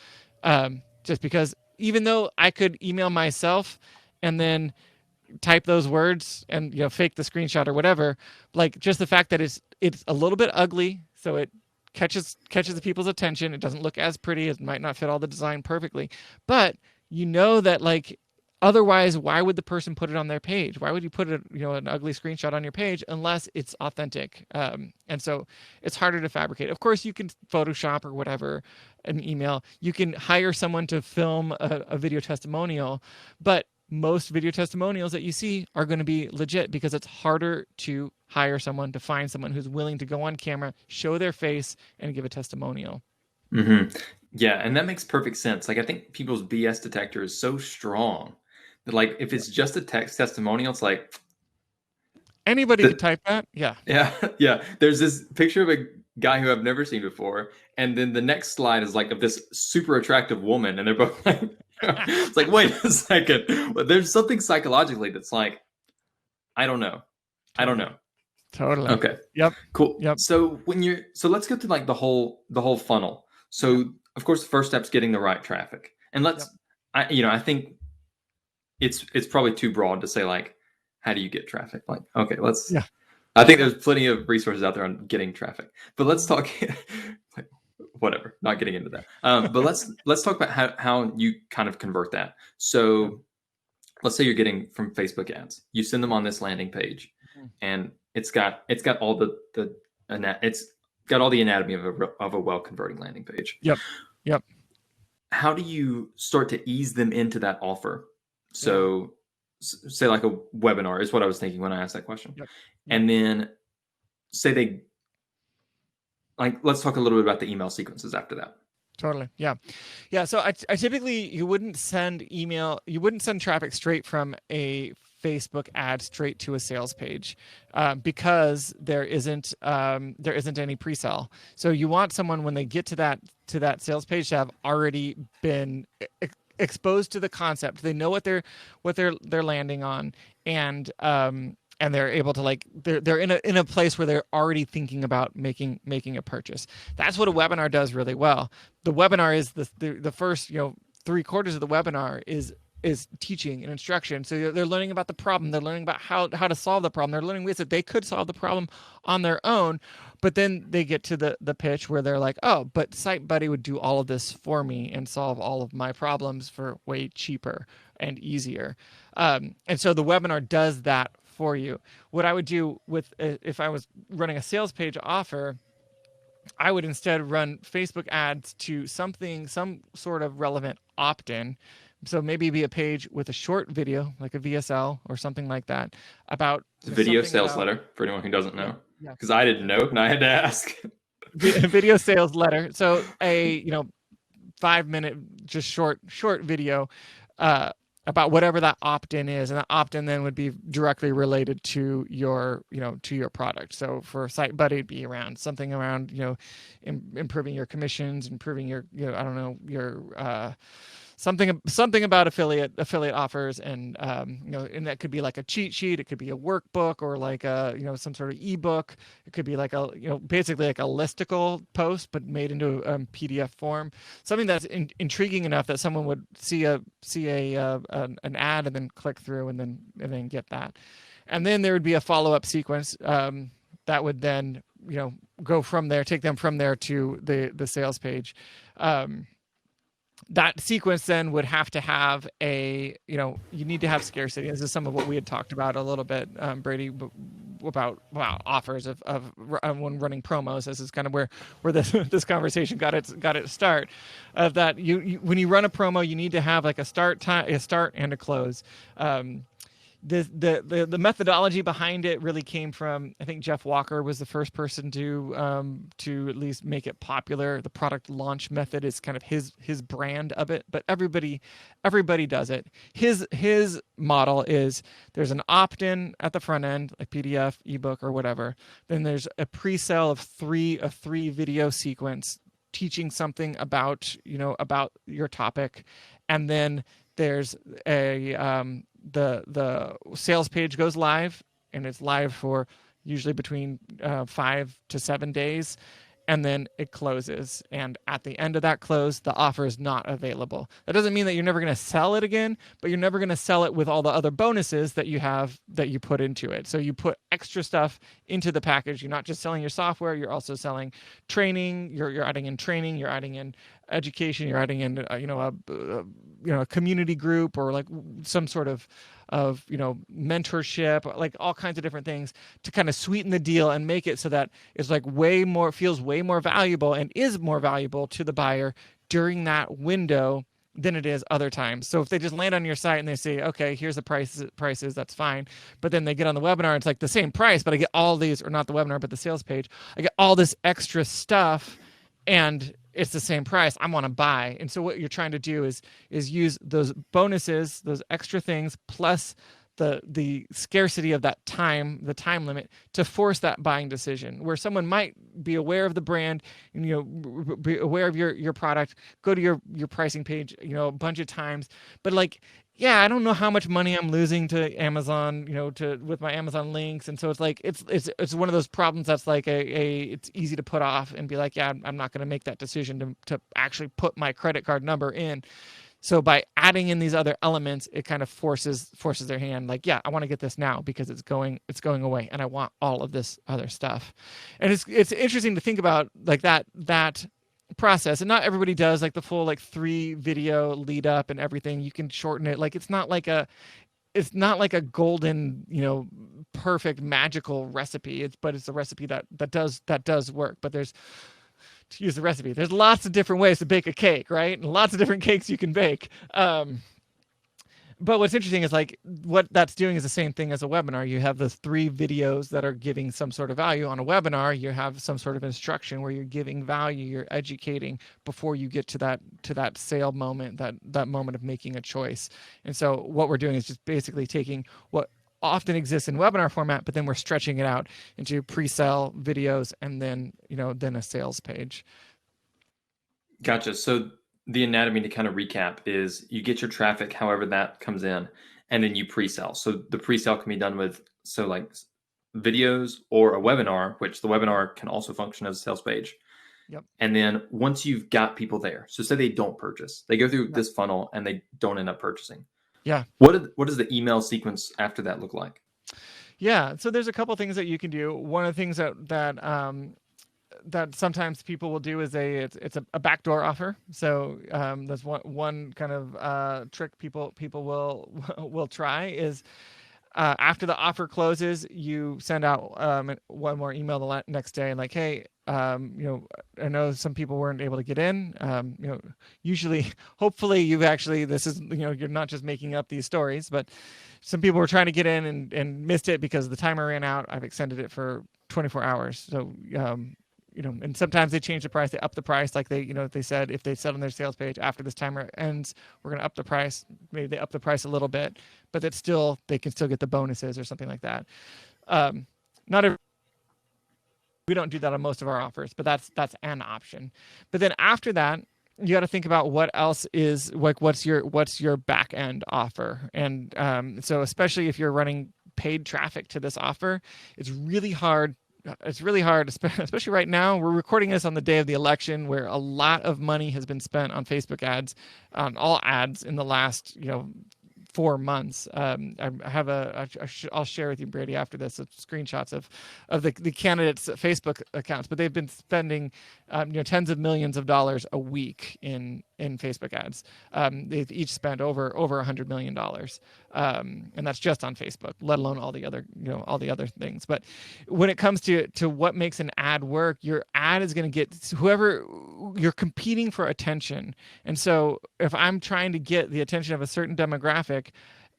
Just because even though I could email myself and then type those words and fake the screenshot or whatever, like just the fact that it's a little bit ugly, so it catches the people's attention. It doesn't look as pretty. It might not fit all the design perfectly, but that like otherwise, why would the person put it on their page? Why would you put an ugly screenshot on your page unless it's authentic? And so it's harder to fabricate. Of course, you can Photoshop or whatever an email. You can hire someone to film a video testimonial, but most video testimonials that you see are going to be legit because it's harder to hire someone, to find someone who's willing to go on camera, show their face, and give a testimonial. Mm-hmm. Yeah, and that makes perfect sense. Like I think people's BS detector is so strong that like if it's just a text testimonial, it's like anybody could type that. Yeah. Yeah. There's this picture of a guy who I've never seen before, and then the next slide is like of this super attractive woman, and they're both like, it's like, wait a second. There's something psychologically that's like, I don't know. Totally. Okay. Yep. Cool. Yep. So let's go to like the whole funnel. So of course the first step is getting the right traffic. And I think it's probably too broad to say like, how do you get traffic? Like, okay, I think there's plenty of resources out there on getting traffic, but let's talk like, whatever, not getting into that. But let's talk about how you kind of convert that. So let's say you're getting from Facebook ads, you send them on this landing page, and it's got all the anatomy of a well converting landing page. Yep. How do you start to ease them into that offer? So say like a webinar is what I was thinking when I asked that question. Yep. And then say let's talk a little bit about the email sequences after that. Totally. Yeah. So I typically, you wouldn't send traffic straight from a Facebook ad straight to a sales page because there isn't any pre-sell. So you want someone when they get to that sales page to have already been exposed to the concept. They know what they're landing on, and and they're able to like they're in a place where they're already thinking about making a purchase. That's what a webinar does really well. The webinar is the first, you know, 3/4 of the webinar is teaching and instruction. So they're learning about the problem. They're learning about how to solve the problem. They're learning ways that they could solve the problem on their own. But then they get to the pitch where they're like, oh, but SiteBuddy would do all of this for me and solve all of my problems for way cheaper and easier. And so the webinar does that for you. What I would do with if I was running a sales page offer, I would instead run Facebook ads to some sort of relevant opt-in. So maybe be a page with a short video, like a VSL or something like that, about video sales letter for anyone who doesn't know. Yeah. Because I didn't know and I had to ask. Video sales letter. So a 5-minute just short video about whatever that opt-in is, and that opt-in then would be directly related to your product. So for SiteBuddy, it'd be around something around improving your commissions, improving your your something about affiliate offers, and and that could be like a cheat sheet, it could be a workbook, or like a some sort of ebook. It could be like a basically like a listicle post but made into a PDF form, something that's intriguing enough that someone would see an ad and then click through and then get that. And then there would be a follow-up sequence that would then go from there, take them from there to the sales page. That sequence then would have to have you need to have scarcity. This is some of what we had talked about a little bit, Brady, about offers of when running promos. This is kind of where this conversation got its start. That you when you run a promo, you need to have like a start and a close. The methodology behind it really came from, I think Jeff Walker was the first person to at least make it popular. The product launch method is kind of his brand of it, but everybody does it. His model is there's an opt-in at the front end, like PDF, ebook, or whatever. Then there's a pre-sale of a three video sequence teaching something about your topic, and then there's the sales page goes live, and it's live for usually between 5 to 7 days, and then it closes. And at the end of that close, the offer is not available. That doesn't mean that you're never going to sell it again, but you're never going to sell it with all the other bonuses that you put into it. So you put extra stuff into the package. You're not just selling your software, you're also selling training. You're adding in training, you're adding in education, you're adding in a community group, or like some sort of mentorship, like all kinds of different things to kind of sweeten the deal and make it so that it's like feels way more valuable and is more valuable to the buyer during that window than it is other times. So if they just land on your site and they say, okay, here's the prices, that's fine. But then they get on the webinar, it's like the same price, but I get all these, or not the webinar, but the sales page, I get all this extra stuff, and it's the same price. I want to buy. And so what you're trying to do is use those bonuses, those extra things, plus the scarcity of that time, the time limit, to force that buying decision, where someone might be aware of the brand, and be aware of your product, go to your pricing page a bunch of times, but like, yeah, I don't know how much money I'm losing to Amazon, with my Amazon links. And so it's like, it's one of those problems that's like it's easy to put off and be like, yeah, I'm not going to make that decision to actually put my credit card number in. So by adding in these other elements, it kind of forces their hand, like, yeah, I want to get this now because it's going away, and I want all of this other stuff. And it's interesting to think about like that process. And not everybody does like the full 3 video lead up and everything. You can shorten it. Like it's not like a golden, perfect magical recipe. But it's a recipe that does work. But to use the recipe, there's lots of different ways to bake a cake, right? And lots of different cakes you can bake. But what's interesting is like what that's doing is the same thing as a webinar. You have the 3 videos that are giving some sort of value. On a webinar, you have some sort of instruction where you're giving value, you're educating before you get to that sale moment, that moment of making a choice. And so what we're doing is just basically taking what often exists in webinar format, but then we're stretching it out into pre-sale videos, and then a sales page. Gotcha. So the anatomy, to kind of recap, is you get your traffic however that comes in, and then you pre-sell. So the pre-sale can be done with so like videos or a webinar, which the webinar can also function as a sales page. Yep. And then once you've got people there, so say they don't purchase, they go through this funnel and they don't end up purchasing. Yeah. What does the email sequence after that look like? Yeah. So there's a couple things that you can do. One of the things that sometimes people will do is it's a backdoor offer. So that's one kind of trick people will try is after the offer closes, you send out one more email the next day and like, hey, I know some people weren't able to get in. Usually, hopefully, this is you're not just making up these stories, but some people were trying to get in and missed it because the timer ran out. I've extended it for 24 hours. So and sometimes they change the price, they up the price, like they said, if they said on their sales page, after this timer ends, we're going to up the price. Maybe they up the price a little bit, but they can still get the bonuses or something like that. We don't do that on most of our offers, but that's an option. But then after that, you got to think about what else is like, what's your back end offer. And so especially if you're running paid traffic to this offer, it's really hard, especially right now. We're recording this on the day of the election, where a lot of money has been spent on Facebook ads, on all ads in the last 4 months. I'll share with you, Brady, after this, screenshots of the candidates' Facebook accounts, but they've been spending tens of millions of dollars a week in Facebook ads. They've each spent over $100 million, and that's just on Facebook, let alone all the other things. But when it comes to what makes an ad work, your ad is going to get whoever you're competing for attention. And so if I'm trying to get the attention of a certain demographic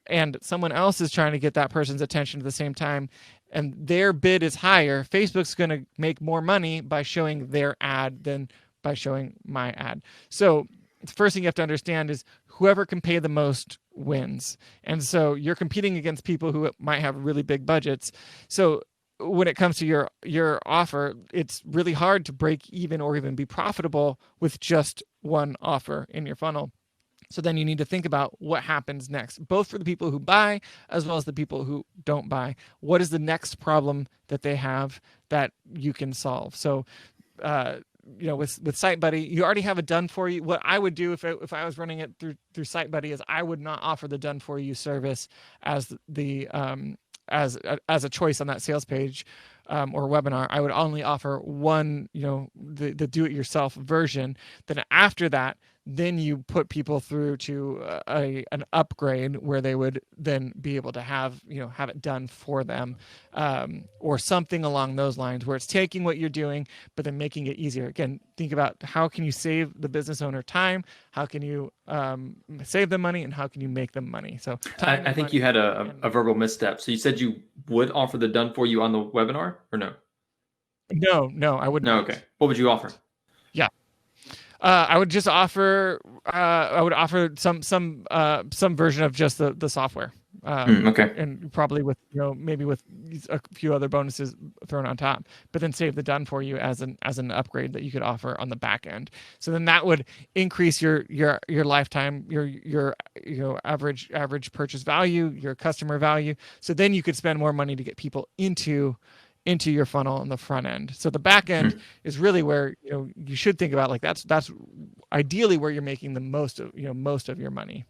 and someone else is trying to get that person's attention at the same time, and their bid is higher, Facebook's going to make more money by showing their ad than by showing my ad. So the first thing you have to understand is whoever can pay the most wins. And so you're competing against people who might have really big budgets. So when it comes to your offer, it's really hard to break even or even be profitable with just one offer in your funnel. So then you need to think about what happens next, both for the people who buy as well as the people who don't buy. What is the next problem that they have that you can solve? So, with SiteBuddy, you already have it done for you. What I would do if I was running it through SiteBuddy is I would not offer the done for you service as as a choice on that sales page or webinar. I would only offer one, the do it yourself version. Then after that, then you put people through to an upgrade where they would then be able to have it done for them, or something along those lines, where it's taking what you're doing but then making it easier. Again, think about how can you save the business owner time, how can you save them money, and how can you make them money. So I think you had a verbal misstep. So you said you would offer the done for you on the webinar, or no? No, I wouldn't. No, okay. What would you offer? Yeah. I would just offer. I would offer some version of just the software. Okay. And probably with maybe with a few other bonuses thrown on top, but then save the done for you as an upgrade that you could offer on the back end. So then that would increase your lifetime, your average purchase value, your customer value. So then you could spend more money to get people into your funnel on the front end. So the back end is really where you should think about, like that's ideally where you're making the most of your money.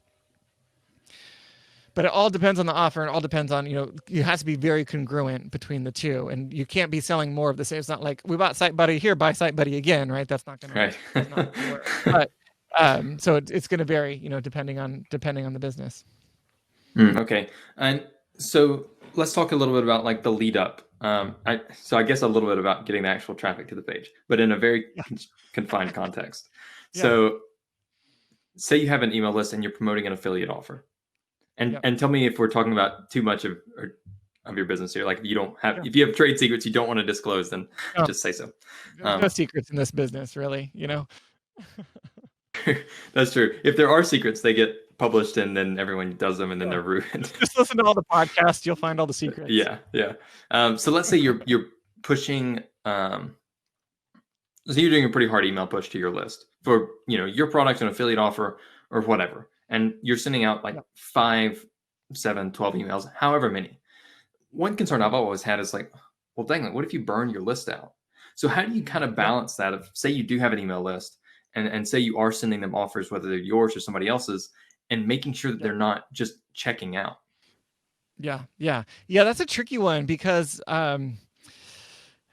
But it all depends on the offer, and it all depends on it has to be very congruent between the two, and you can't be selling more of the same. It's not like we bought SiteBuddy here, buy SiteBuddy again, right? That's not going to work. But so it's going to vary, depending on the business. Okay, and so let's talk a little bit about like the lead up. I guess a little bit about getting the actual traffic to the page, but in a very confined context. Yeah. So say you have an email list and you're promoting an affiliate offer, and tell me if we're talking about too much of your business here. Like if you have trade secrets you don't want to disclose, then just say so. No secrets in this business, really. That's true. If there are secrets, they get published and then everyone does them and then they're ruined. Just listen to all the podcasts, you'll find all the secrets. Yeah. So let's say you're pushing. So you're doing a pretty hard email push to your list for your product, an affiliate offer, or whatever, and you're sending out like 5, 7, 12 emails, however many. one concern I've always had is like, well, dang it, what if you burn your list out? So how do you kind of balance that? If say you do have an email list and say you are sending them offers, whether they're yours or somebody else's, and making sure that they're not just checking out. Yeah. That's a tricky one because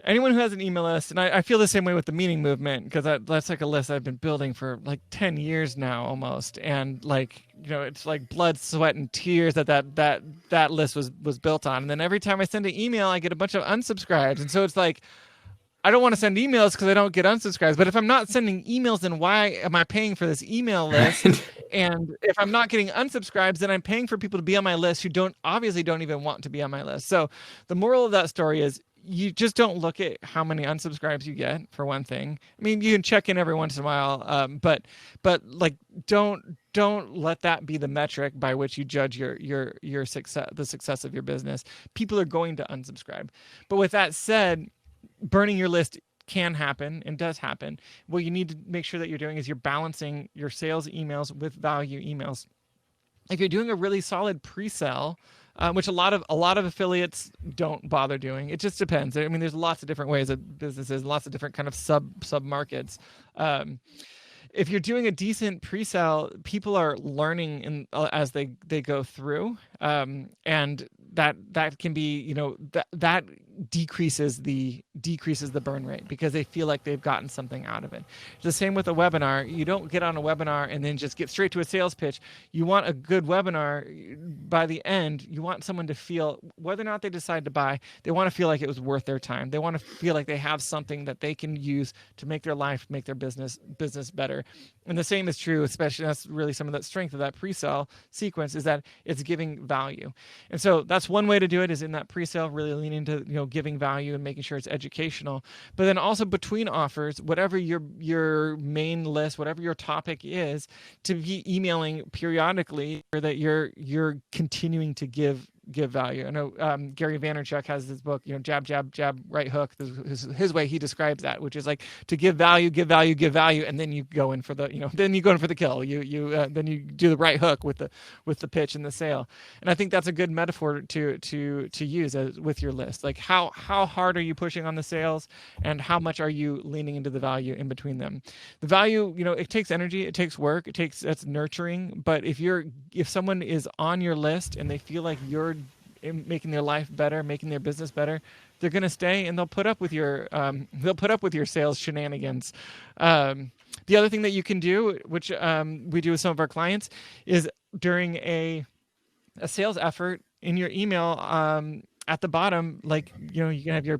anyone who has an email list, and I feel the same way with the meaning movement, because that's like a list I've been building for like 10 years now almost. And like, it's like blood, sweat, and tears that list was built on. And then every time I send an email, I get a bunch of unsubscribes. And so it's like, I don't want to send emails because I don't get unsubscribes. But if I'm not sending emails, then why am I paying for this email list? And if I'm not getting unsubscribes, then I'm paying for people to be on my list who obviously don't even want to be on my list. So the moral of that story is you just don't look at how many unsubscribes you get, for one thing. I mean, you can check in every once in a while, but like don't let that be the metric by which you judge your success, the success of your business. People are going to unsubscribe. But with that said, burning your list can happen and does happen. What you need to make sure that you're doing is you're balancing your sales emails with value emails. If you're doing a really solid pre-sale, which a lot of affiliates don't bother doing, it just depends. I mean, there's lots of different ways of businesses, lots of different kind of sub markets. If you're doing a decent pre-sale, people are learning as they go through, and that can be, that decreases the burn rate because they feel like they've gotten something out of it. It's the same with a webinar. You don't get on a webinar and then just get straight to a sales pitch. You want a good webinar. By the end, you want someone to feel, whether or not they decide to buy, they want to feel like it was worth their time. They want to feel like they have something that they can use to make their life, make their business better. And the same is true, especially, that's really some of that strength of that pre-sale sequence, is that it's giving value. And so that's one way to do it, is in that pre-sale, really leaning into, giving value and making sure it's educational. But then also between offers, whatever your main list, whatever your topic is, to be emailing periodically, or that you're continuing to give value. I know Gary Vaynerchuk has this book, jab, jab, jab, right hook. His way he describes that, which is like to give value, and then you go in for the, then you go in for the kill. Then you do the right hook with the pitch and the sale. And I think that's a good metaphor to use with your list. Like how hard are you pushing on the sales, and how much are you leaning into the value in between them? The value, it takes energy, it takes work, that's nurturing. But if someone is on your list and they feel like you're making their life better, making their business better, they're going to stay, and they'll put up with your sales shenanigans. The other thing that you can do, which we do with some of our clients, is during a sales effort in your email, at the bottom, like, you can have your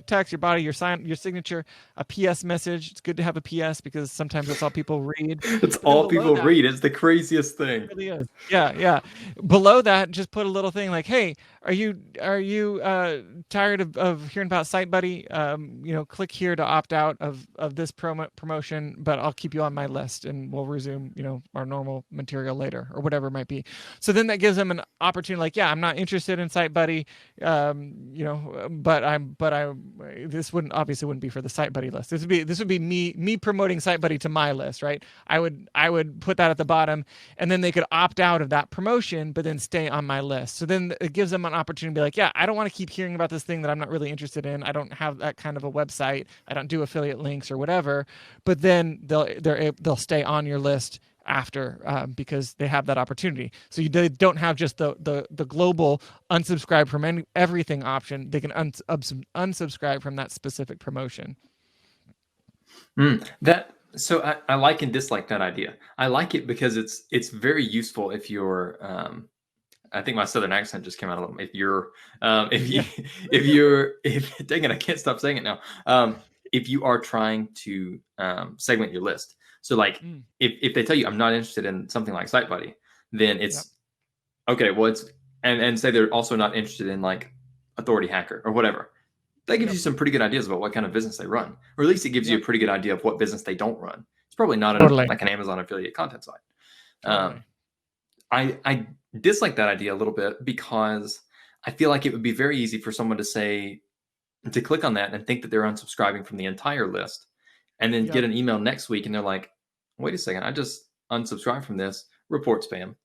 text, your body, your signature, a PS message. It's good to have a PS because sometimes that's all people read. It's all people read. It's the craziest thing. It really is. Yeah. Below that, just put a little thing like, hey, are you tired of hearing about SiteBuddy? Click here to opt out of this promotion, but I'll keep you on my list and we'll resume, our normal material later, or whatever it might be. So then that gives them an opportunity, like, yeah, I'm not interested in SiteBuddy, but this wouldn't be for the SiteBuddy list. This would be me promoting SiteBuddy to my list, right? I would put that at the bottom, and then they could opt out of that promotion, but then stay on my list. So then it gives them an opportunity to be like, yeah, I don't want to keep hearing about this thing that I'm not really interested in. I don't have that kind of a website. I don't do affiliate links or whatever. But then they'll stay on your list after, because they have that opportunity. So they don't have just the global unsubscribe from everything option. They can unsubscribe from that specific promotion. So I like and dislike that idea. I like it because it's very useful if you're, I think my Southern accent just came out a little. Dang it, I can't stop saying it now. If you are trying to segment your list, so like if they tell you I'm not interested in something like SiteBuddy, then it's okay. Well, and say they're also not interested in like Authority Hacker or whatever. That gives you some pretty good ideas about what kind of business they run, or at least it gives you a pretty good idea of what business they don't run. It's probably not like an Amazon affiliate content site. I dislike that idea a little bit because I feel like it would be very easy for someone to click on that and think that they're unsubscribing from the entire list, and then get an email next week and they're like, wait a second, I just unsubscribed from this, report spam,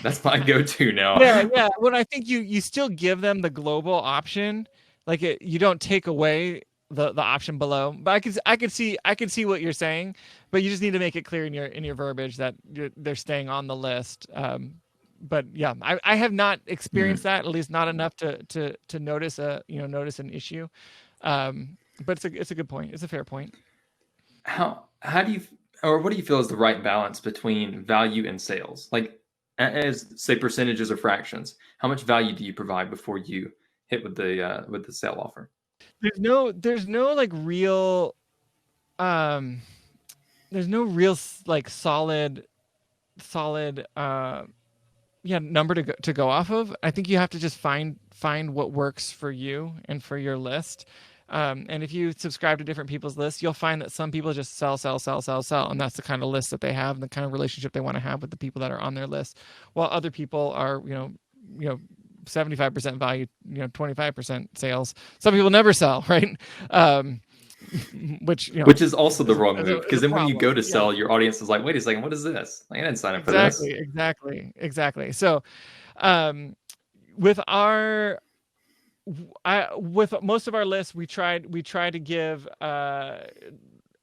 that's my go-to now. Yeah. When I think you still give them the global option, like you don't take away the option below. But I could see what you're saying, but you just need to make it clear in your verbiage that they're staying on the list. But yeah, I have not experienced that, at least not enough to notice notice an issue. But it's a good point. It's a fair point. How do you, or what do you feel is the right balance between value and sales? Like, as say percentages or fractions, how much value do you provide before you hit with the sale offer? There's no like real there's no real like solid number to go off of. I think you have to just find what works for you and for your list. And if you subscribe to different people's lists, you'll find that some people just sell, and that's the kind of list that they have and the kind of relationship they want to have with the people that are on their list. While other people are, 75% value, 25% sales. Some people never sell, right? Which is also the wrong move, because then when you go to sell, your audience is like, wait a second, what is this? Like, I didn't sign up for this. Exactly. So, with most of our lists, we try to give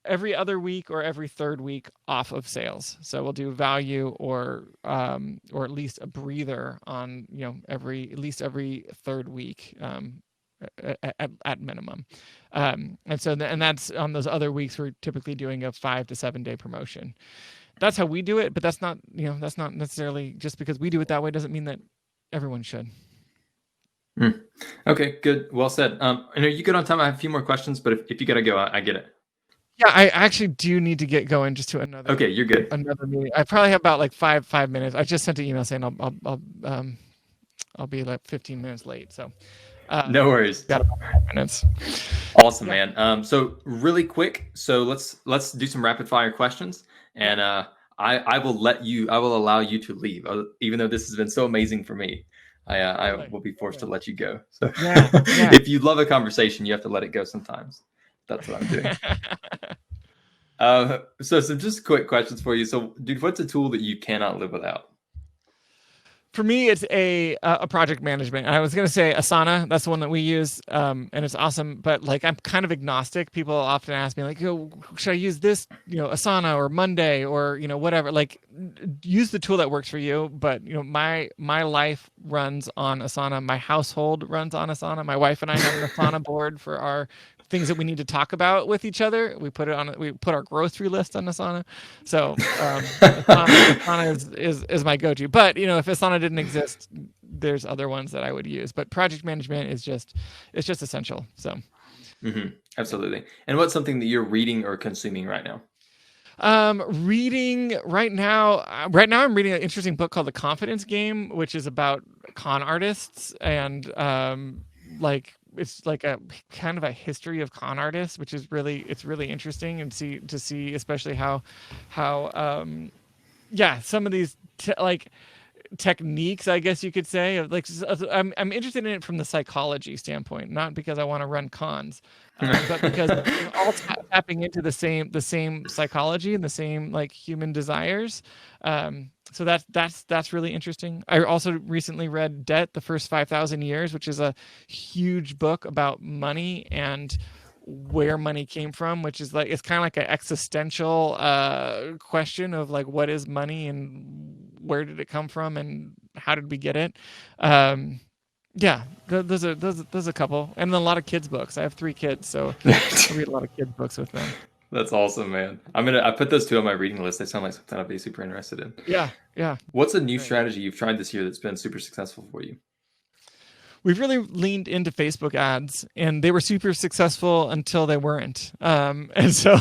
every other week or every third week off of sales. So we'll do value or at least a breather on at least every third week at minimum. And that's on those other weeks we're typically doing a 5 to 7 day promotion. That's how we do it, but that's not necessarily, just because we do it that way doesn't mean that everyone should. Okay, good. Well said. Are you good on time? I have a few more questions, but if you gotta go, I get it. Yeah, I actually do need to get going just to another. Okay, you're good. Another meeting. I probably have about like five minutes. I just sent an email saying I'll be like 15 minutes late. So no worries. Got about 5 minutes. Awesome, man. So really quick. So let's do some rapid fire questions, and I will allow you to leave, even though this has been so amazing for me. I will be forced to let you go. So if you love a conversation, you have to let it go sometimes. That's what I'm doing. So some just quick questions for you. So, dude, what's a tool that you cannot live without? For me, it's a project management. I was going to say Asana. That's the one that we use, and it's awesome. But like, I'm kind of agnostic. People often ask me like, should I use this, Asana or Monday or, whatever. Like, use the tool that works for you. But, my life runs on Asana. My household runs on Asana. My wife and I have an Asana board for our things that we need to talk about with each other. We put our grocery list on Asana. So Asana is my go-to. But if Asana didn't exist, there's other ones that I would use. But project management is just essential. So absolutely. And what's something that you're reading or consuming right now? Reading right now I'm reading an interesting book called The Confidence Game, which is about con artists, and it's like a kind of a history of con artists, which is really interesting, and to see especially how some of these techniques, I guess you could say, like, I'm interested in it from the psychology standpoint, not because I want to run cons, but because we're all tapping into the same psychology and the same like human desires. So that's really interesting. I also recently read Debt: The First 5,000 Years, which is a huge book about money and where money came from, which is like, it's kind of like an existential question of like, what is money and where did it come from and how did we get it? Those are a couple, and then a lot of kids books. I have 3 kids, so I read a lot of kids books with them. That's awesome, man. I put those 2 on my reading list. They sound like something I'd be super interested in. Yeah. What's a new strategy you've tried this year that's been super successful for you? We've really leaned into Facebook ads, and they were super successful until they weren't. And so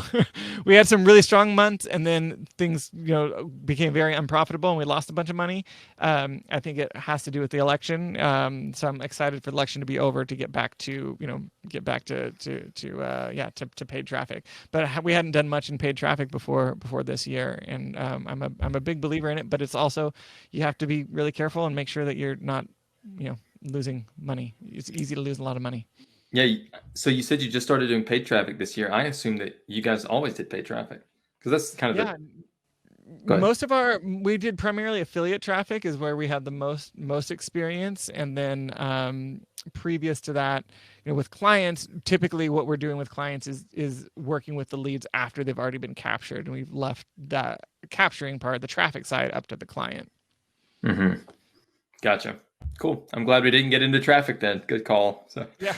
we had some really strong months, and then things, became very unprofitable, and we lost a bunch of money. I think it has to do with the election. So I'm excited for the election to be over, to get back to paid traffic. But we hadn't done much in paid traffic before this year, and I'm a big believer in it. But it's also, you have to be really careful and make sure that you're not, losing money. It's easy to lose a lot of money. Yeah. So you said you just started doing paid traffic this year. I assume that you guys always did paid traffic, because that's kind of We did primarily affiliate traffic is where we had the most experience. And then previous to that, with clients, typically what we're doing with clients is working with the leads after they've already been captured. And we've left that capturing part, the traffic side, up to the client. Mm-hmm. Gotcha. Cool. I'm glad we didn't get into traffic then. Good call. So yeah.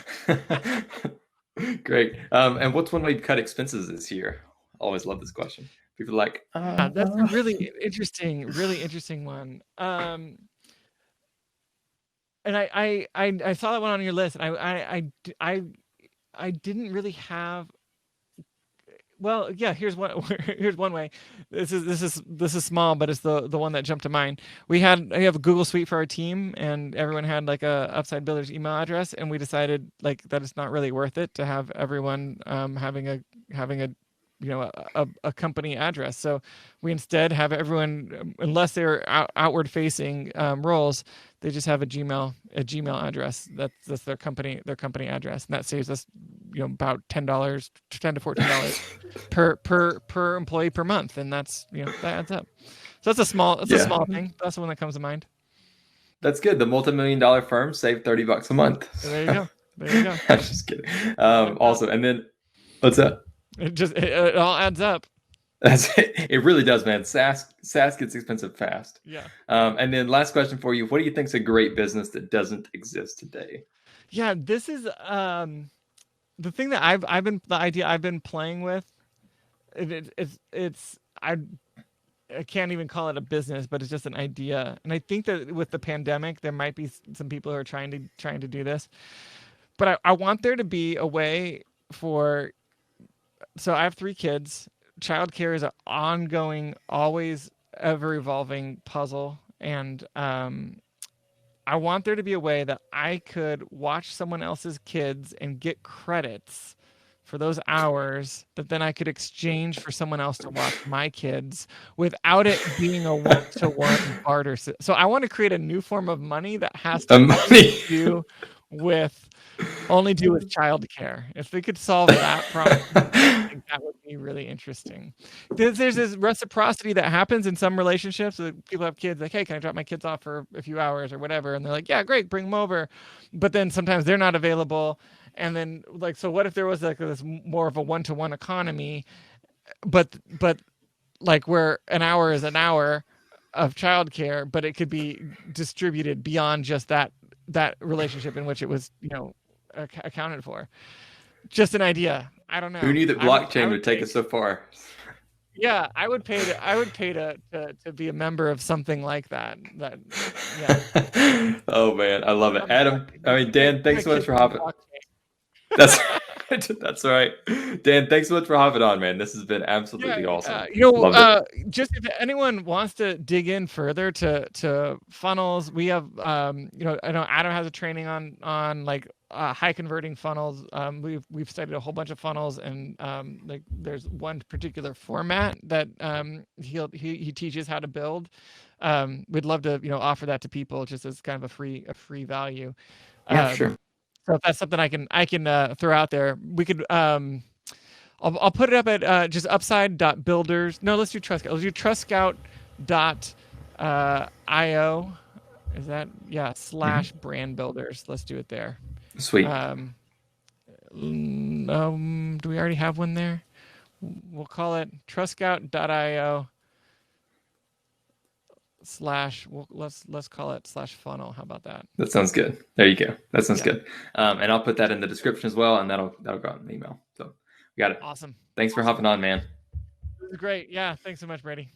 Great. And what's one way to cut expenses this year? Always love this question. People are like, that's a really interesting one. And I saw that one on your list, and I didn't really have. Well, yeah. Here's one way. This is small, but it's the one that jumped to mind. We have a Google Suite for our team, and everyone had like a Upside Builders email address, and we decided like that it's not really worth it to have everyone having a a company address. So we instead have everyone, unless they're outward facing roles, they just have a Gmail address. That's their company address, and that saves us about $10 to $14 per employee per month, and that's that adds up. So that's a small thing. That's the one that comes to mind. That's good. The multi-million-dollar firms save $30 a month. There you go. I'm just kidding. Also, and then what's that? It all adds up. It really does, man. SaaS gets expensive fast. Yeah. And then last question for you: what do you think is a great business that doesn't exist today? Yeah, this is the thing that I've been playing with. I can't even call it a business, but it's just an idea. And I think that with the pandemic, there might be some people who are trying to do this. But I want there to be a way for. So I have 3 kids. Childcare is an ongoing, always ever evolving puzzle. And I want there to be a way that I could watch someone else's kids and get credits for those hours that then I could exchange for someone else to watch my kids without it being a one-to-one barter. So I want to create a new form of money that has to do with childcare. If they could solve that problem, I think that would be really interesting. There's this reciprocity that happens in some relationships. So people have kids like, hey, can I drop my kids off for a few hours or whatever? And they're like, yeah, great, bring them over. But then sometimes they're not available. And then like, so what if there was like this more of a one-to-one economy, but like where an hour is an hour of childcare, but it could be distributed beyond just that relationship in which it was, accounted for. Just an idea. I don't know. Who knew that blockchain would take us so far? Yeah, I would pay to be a member of something like that. Yeah. Oh man, I love it, Adam. Dan, thanks so much for hopping. That's right. Dan, thanks so much for hopping on, man. This has been absolutely awesome. Just if anyone wants to dig in further to funnels, we have, I know Adam has a training on like high converting funnels. We've studied a whole bunch of funnels, and like there's one particular format that he teaches how to build. We'd love to offer that to people just as kind of a free value. Yeah, sure. So if that's something I can throw out there, we could. I'll put it up at just upside.builders. No, let's do TrustScout. Let's do TrustScout.io. Is that /BrandBuilders? Let's do it there. Sweet. Do we already have one there? We'll call it TrustScout.io. Let's call it /funnel. How about that? That sounds good. There you go. That sounds good. And I'll put that in the description as well, and that'll go out in the email. So we got it. Awesome. Thanks for hopping on, man. This is great. Yeah. Thanks so much, Brady.